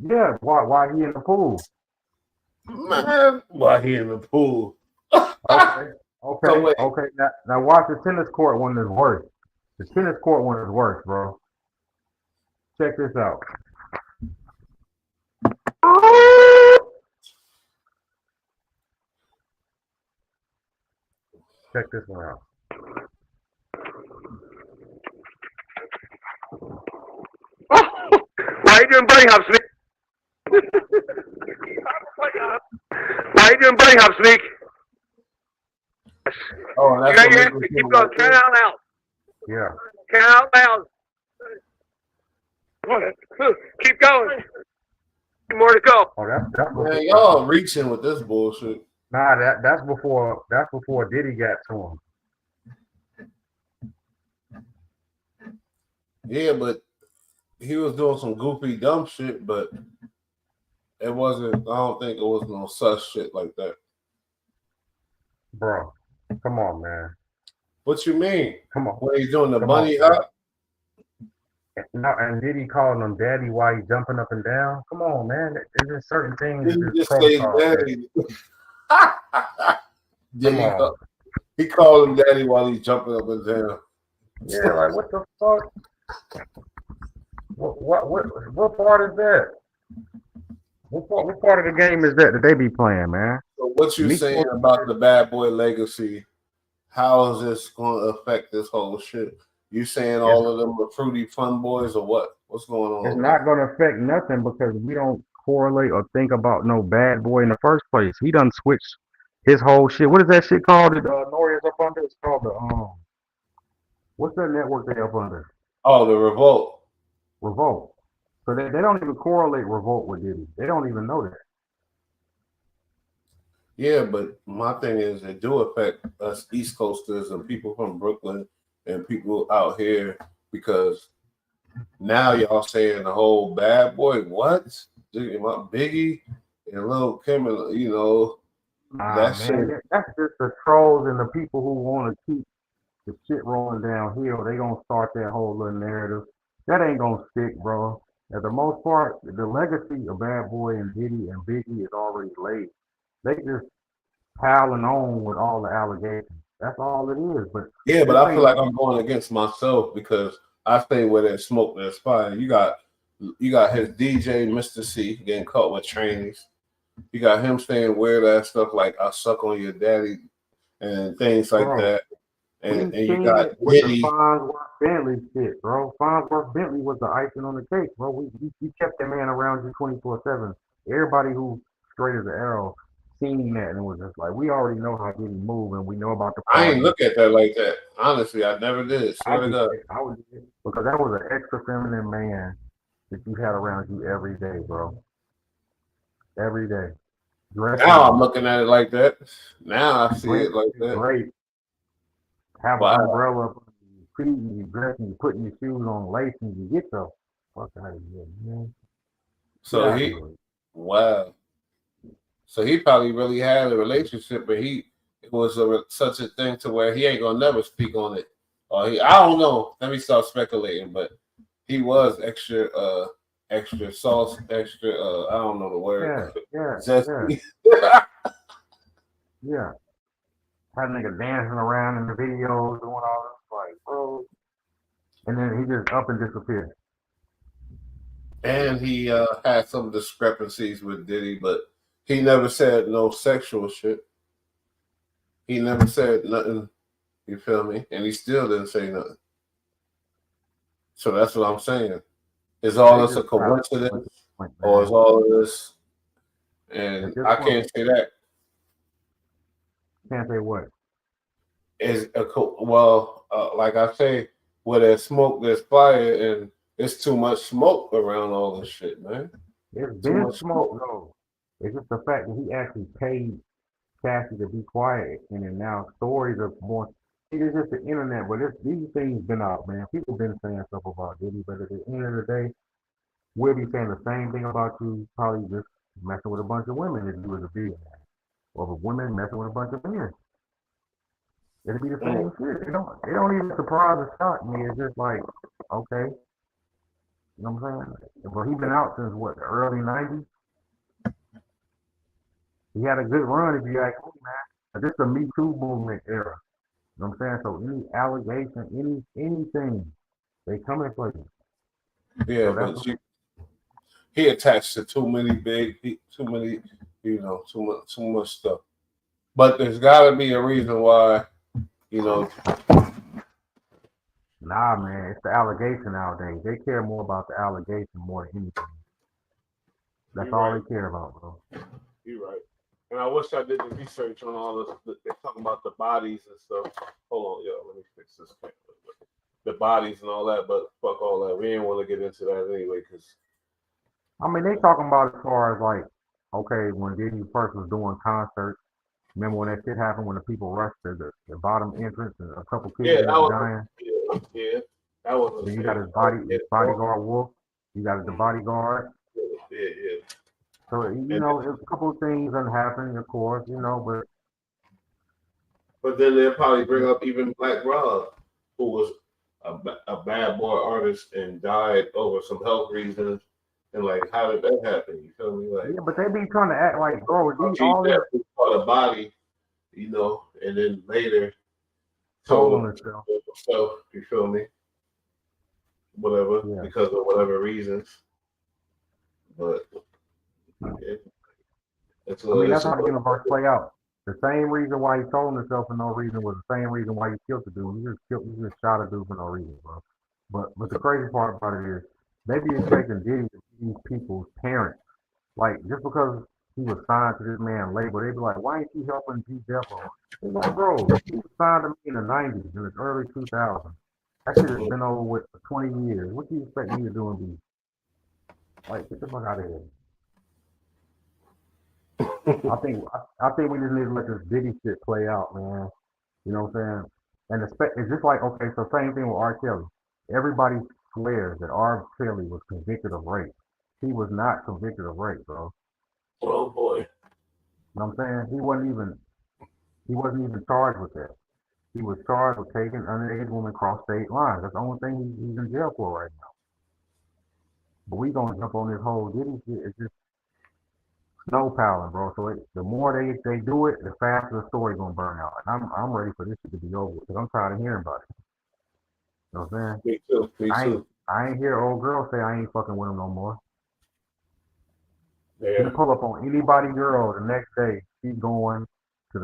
Yeah. Why he in the pool? Man, why he in the pool? Okay. Now watch the tennis court one is worse. The tennis court one is worse, bro. Check this out. Check this one out. Why you doing bunny hops, Sneak? Why you doing bunny hops, Sneak? Oh, that's you got your answer. Keep going. Count out loud. Yeah. Count out loud. Keep going. More to go. Oh, that's before, Man, y'all reaching with this bullshit. nah, that's before Diddy got to him. Yeah, but he was doing some goofy, dumb shit, but it wasn't. I don't think it was no such shit like that. Bro, come on, man. What you mean? Come on. When he's doing the Come bunny on, hop? No, and Diddy calling him daddy while he's jumping up and down. Come on, man. There's just certain things. He There's just say protocol, man. daddy. Come on. He called him daddy while he's jumping up and down. Yeah, like what the fuck? What part is that? What part of the game is that they be playing, man? So what you saying about the bad boy legacy? How is this going to affect this whole shit? You saying all of them are fruity fun boys or what? What's going on? It's not going to affect nothing because we don't correlate or think about no bad boy in the first place. He done switched his whole shit. What is that shit called? That Noria's up under? It's called the what's that network they up under? Oh, the Revolt. Revolt. So they don't even correlate Revolt with Diddy. They don't even know that. Yeah, but my thing is it do affect us East Coasters and people from Brooklyn and people out here because now y'all saying the whole bad boy, what? Biggie and Lil Kim, you know, That's just the trolls and the people who want to keep the shit rolling downhill. They gonna start that whole little narrative. That ain't gonna stick, bro. At the most part, the legacy of Bad Boy and Diddy and Biggie is already laid. They just piling on with all the allegations. That's all it is. But yeah, but I feel like I'm going against myself because I stay where there's smoke, there's fire. You got his DJ, Mr. C, getting caught with trainees. You got him saying weird ass stuff like "I suck on your daddy" and things like that. And you got Diddy. Farnsworth Bentley shit, bro. Farnsworth Bentley was the icing on the cake, bro. We kept that man around you 24/7. Everybody who straight as an arrow seen that and was just like, we already know how Diddy move and we know about the. I ain't look at that like that. Honestly, I never did. Swear to God. I would because that was an extra feminine man that you had around you every day, bro. Every day. Now I'm looking at it like that. Now I see it like that. Great. Have an umbrella up on your feet and you dressing, you putting your shoes on, lacing, you get the fuck out of here, man. So So he probably really had a relationship, but it was such a thing to where he ain't gonna never speak on it. Or I don't know. Let me start speculating, but he was extra sauce, extra. I don't know the word. Yeah. Had nigga dancing around in the videos, doing all this, like, bro. And then he just up and disappeared. And he had some discrepancies with Diddy, but he never said no sexual shit. He never said nothing. You feel me? And he still didn't say nothing. So that's what I'm saying. Is all this a coincidence, or is all of this? And I can't say that. Can't say what? Like I say, where there's smoke, there's fire, and it's too much smoke around all this shit, man. There's been smoke though. It's just the fact that he actually paid Cassie to be quiet, and then now stories are more. It's just the internet, but these things been out, man. People been saying stuff about Diddy, but at the end of the day, we'll be saying the same thing about you, probably just messing with a bunch of women if you was a billionaire, or the women messing with a bunch of men. It'll be the same shit. It don't even surprise or shock me. It's just like, okay. You know what I'm saying? But he been out since what, the early 90s? He had a good run if you ask me, man. This is the Me Too movement era. You know what I'm saying? So any allegation, anything, they come in play. Yeah, so but he attached to too much stuff. But there's got to be a reason why, you know. Nah, man, it's the allegation nowadays. They care more about the allegation more than anything. That's all they care about, bro. You're right. And I wish I did the research on all this. They're talking about the bodies and stuff. Hold on, yo, let me fix this. The bodies and all that, but fuck all that. We ain't want to get into that anyway, because I mean, they talking about as far as like, okay, when Diddy first was doing concerts, remember when that shit happened when the people rushed to the bottom entrance and a couple kids Yeah, ended that up was dying? yeah. That was Then you got yeah. his bodyguard Wolf. You got the bodyguard. Yeah. So And a couple of things that happened, of course, but then they'll probably bring up even Black Rob, who was a bad boy artist and died over some health reasons. And like, how did that happen? You feel me? Like, yeah, but they be trying to act like, bro, he all this definitely caught a body, and then later told told on himself. himself, you feel me? Whatever, Yeah. because of whatever reasons. But yeah, it's I mean, it's that's how the universe play out. The same reason why he told himself for no reason was the same reason why he killed the dude. He just shot a dude for no reason, bro. But the crazy part about it is they be expecting Diddy to be these people's parents. Like just because he was signed to this man label, they be like, why ain't you helping G Depo? It's like, bro, he was signed to me in the '90s, in the early 2000s. That shit has been over with for 20 years. What do you expect me to do and be? Like, get the fuck out of here. I think we just need to let this Diddy shit play out, man. You know what I'm saying? And it's just like, okay, so same thing with R. Kelly. Everybody swears that R. Kelly was convicted of rape. He was not convicted of rape, bro. oh boy. You know what I'm saying? He wasn't even charged with that. He was charged with taking underage women across state lines. That's the only thing he's in jail for right now. But we gonna jump on this whole Diddy shit. It's just snowpiling, bro. So the more they do it, the faster the story gonna burn out. And I'm ready for this shit to be over because I'm tired of hearing about it. You know what I'm saying? Me too. I ain't hear old girl say I ain't fucking with him no more. She Yeah. can pull up on anybody girl the next day. She going to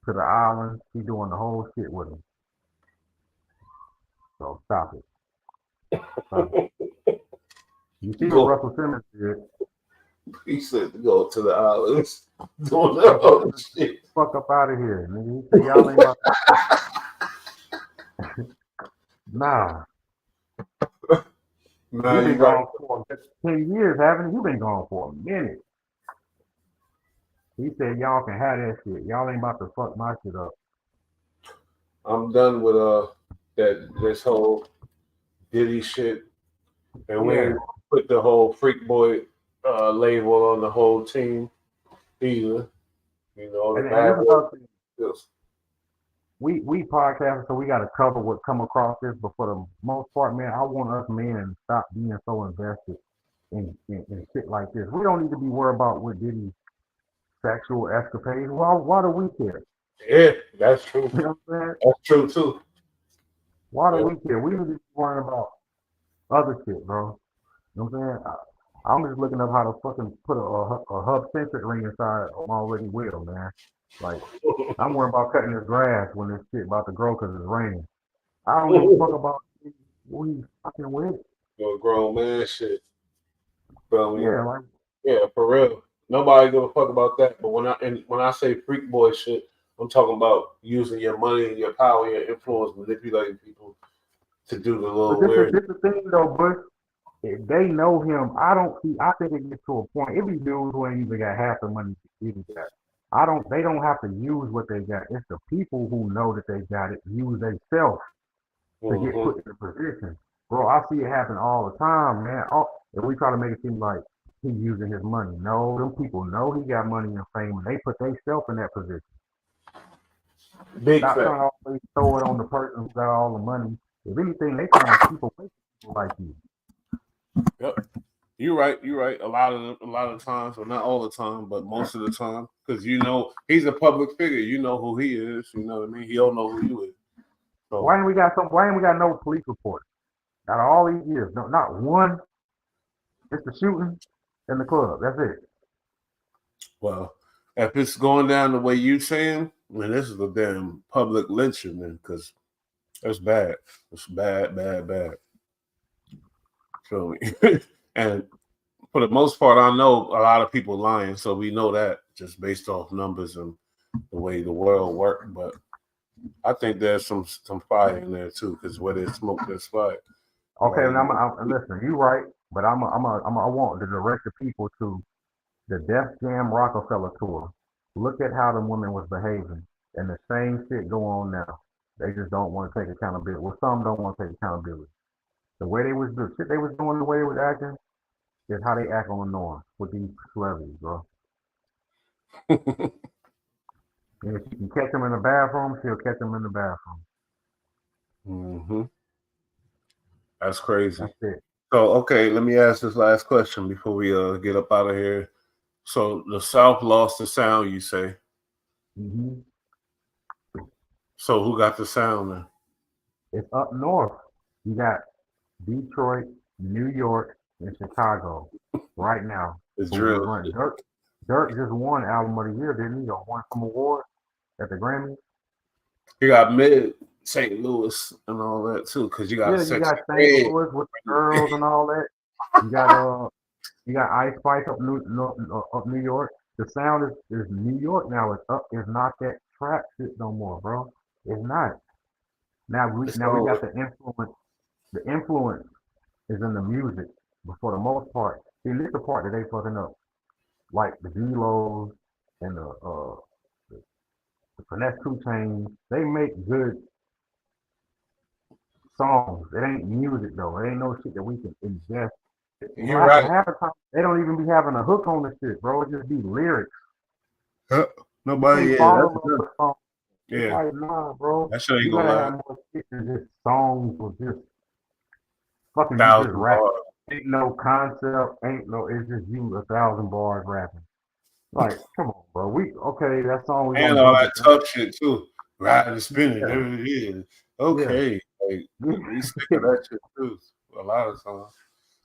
the island. She doing the whole shit with him. So stop it. Stop it. You see what Russell Simmons did? He said to go to the islands. Doing that other shit. Fuck up out of here, nigga. He said y'all ain't about to... Nah. Nah, You've you been right. gone for 10 years, haven't you? You've been gone for a minute. He said y'all can have that shit. Y'all ain't about to fuck my shit up. I'm done with this whole Diddy shit, and we ain't put the whole Freak Boy label on the whole team either. You know, the bad boy. We podcast, so we got to cover what come across this. But for the most part, man, I want us men to stop being so invested in shit like this. We don't need to be worried about what Diddy's sexual escapades. Why do we care? Yeah, that's true. You know what I'm saying? That's true too. Why do we care? We need to be worrying about other shit, bro. You know what I'm saying? I'm just looking up how to fucking put a hub centric ring inside of my already will, man. Like, I'm worried about cutting this grass when this shit about to grow because it's raining. I don't give a fuck about who he's fucking with. Your grown man shit. Feel me? Yeah, like, yeah, for real. Nobody give a fuck about that. But when I say freak boy shit, I'm talking about using your money and your power, your influence, manipulating people to do the little weird. This is the thing though, Bush. If they know him, I think it gets to a point. It be dudes who ain't even got half the money to even got. They don't have to use what they got. It's the people who know that they got it, use themselves to get put in a position. Bro, I see it happen all the time, man. And we try to make it seem like he's using his money. No, them people know he got money and fame, and they put themselves in that position. Big Not fact. trying to always throw it on the person who got all the money. If anything, they trying to keep away from people like you. Yep. You're right. A lot of times, or not all the time, but most of the time, because he's a public figure. You know who he is. You know what I mean. He don't know who you is. So, why ain't we got no police report? Out of all these years, no, not one. It's the shooting in the club. That's it. Well, if it's going down the way you saying, then this is a damn public lynching, man. Because that's bad. It's bad. Feel me? And for the most part, I know a lot of people lying, so we know that just based off numbers and the way the world works. But I think there's some fire in there too, because where there's smoke, there's fire. Okay, now listen. You right. But I want to direct the people to the Def Jam Rockefeller tour. Look at how the women was behaving, and the same shit go on now. They just don't want to take accountability. Well, some don't want to take accountability. The way the shit they was doing, the way they was acting, is how they act on the norm with these celebrities, bro. And if you can catch them in the bathroom, she'll catch them in the bathroom. Mm-hmm. That's crazy. That's it. So, okay, let me ask this last question before we get up out of here. So, the South lost the sound, you say? Mm-hmm. So, who got the sound then? It's up north. You got Detroit, New York, and Chicago right now. It's drill. Dirk just won Album of the Year, didn't he? Or won some award at the Grammys. You got Mid St. Louis and all that too, because you got St. Louis with the girls and all that. You got Ice Spice up New York. The sound is New York now. It's up. It's not that trap shit no more, bro. It's not. Now we got the influence. The influence is in the music, but for the most part, see, this is the part that they fucking up. Like the G-Los and the Finesse 2 Chainz, they make good songs. It ain't music though. It ain't no shit that we can ingest. You're right. Half the time, they don't even be having a hook on the shit, bro. It just be lyrics. Nobody, yeah. Yeah. Like, nah, bro. That shit ain't you gonna gotta lie. have more shit than just songs with just fucking Thousand just rap. bars. Ain't no concept, it's just you 1,000 bars rapping. Like, come on, bro. That song we and all that tough shit too. Riding and spinning, there it is. Okay. Yeah. Like we stick to that shit too. A lot of times.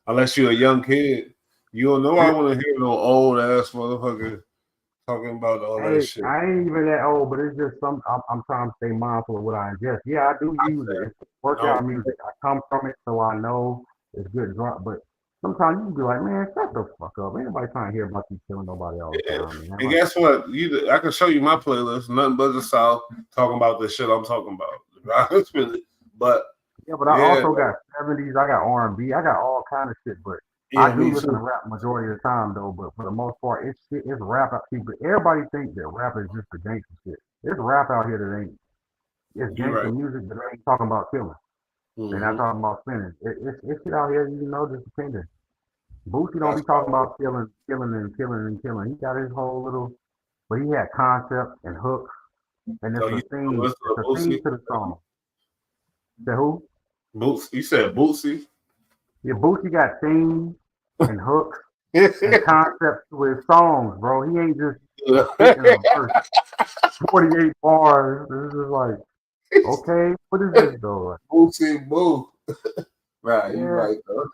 Unless you're a young kid. You don't know I want to hear no old ass motherfucker talking about all that shit. I ain't even that old, but it's just I'm trying to stay mindful of what I ingest. Yeah, I do use it. It's workout music. I come from it, so I know it's good drop. But sometimes you can be like, man, shut the fuck up. Ain't nobody trying to hear about you killing nobody all the time. Man. And guess what? I can show you my playlist. Nothing but the South talking about the shit I'm talking about. But I also got 70s. I got R&B. I got all kind of shit. But I do listen to rap majority of the time though. But for the most part, it's rap out here. But everybody thinks that rap is just the gangster shit. There's rap out here that ain't. It's gangster music, but they ain't talking about killing. They're not talking about spinning. It's shit out here, just depending. Boosie don't be talking about killing. He got his whole little, but he had concept and hooks, and it's a theme. It's a theme to the song. Say who? Boots. You said Boosie? Yeah, Boosie got themes and hooks and concepts to his songs, bro. He ain't just speaking a verse. 48 bars. This is like, okay, what is this though? Boosie Boo. Right, you right though.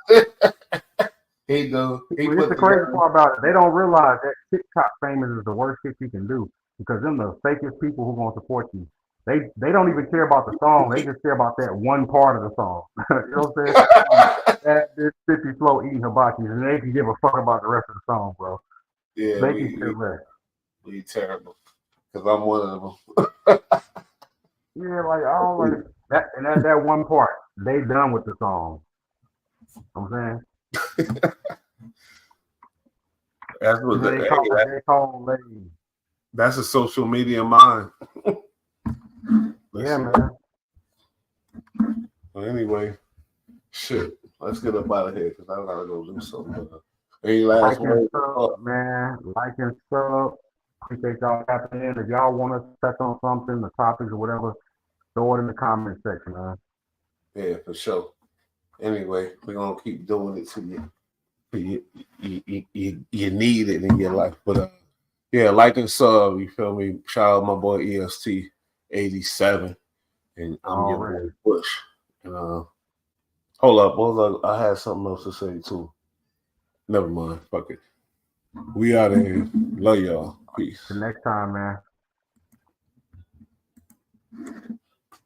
It's the crazy part about it. They don't realize that TikTok famous is the worst shit you can do because them the fakest people who gonna support you. They don't even care about the song. They just care about that one part of the song. You know what I'm saying? This 50 Flow eating hibachis, and they can give a fuck about the rest of the song, bro. Yeah, they can care less. We terrible because I'm one of them. Yeah, like I don't like that, and that one part. They done with the song. You know what I'm saying. That's what they call ladies. That's a social media mind. Yeah, man. Well, anyway, shit. Let's get up out of here because I gotta go do something. Any last words, man? Like and sub. Appreciate y'all tapping in. If y'all want to touch on something, the topics or whatever, throw it in the comment section, man. Yeah, for sure. Anyway, we're gonna keep doing it to you. You need it in your life. But yeah, like and sub, you feel me? Shout out my boy EST 87. And I'm your boy Bush. And hold up, I had something else to say too. Never mind. Fuck it. We out of here. Love y'all. Peace. Till next time, man.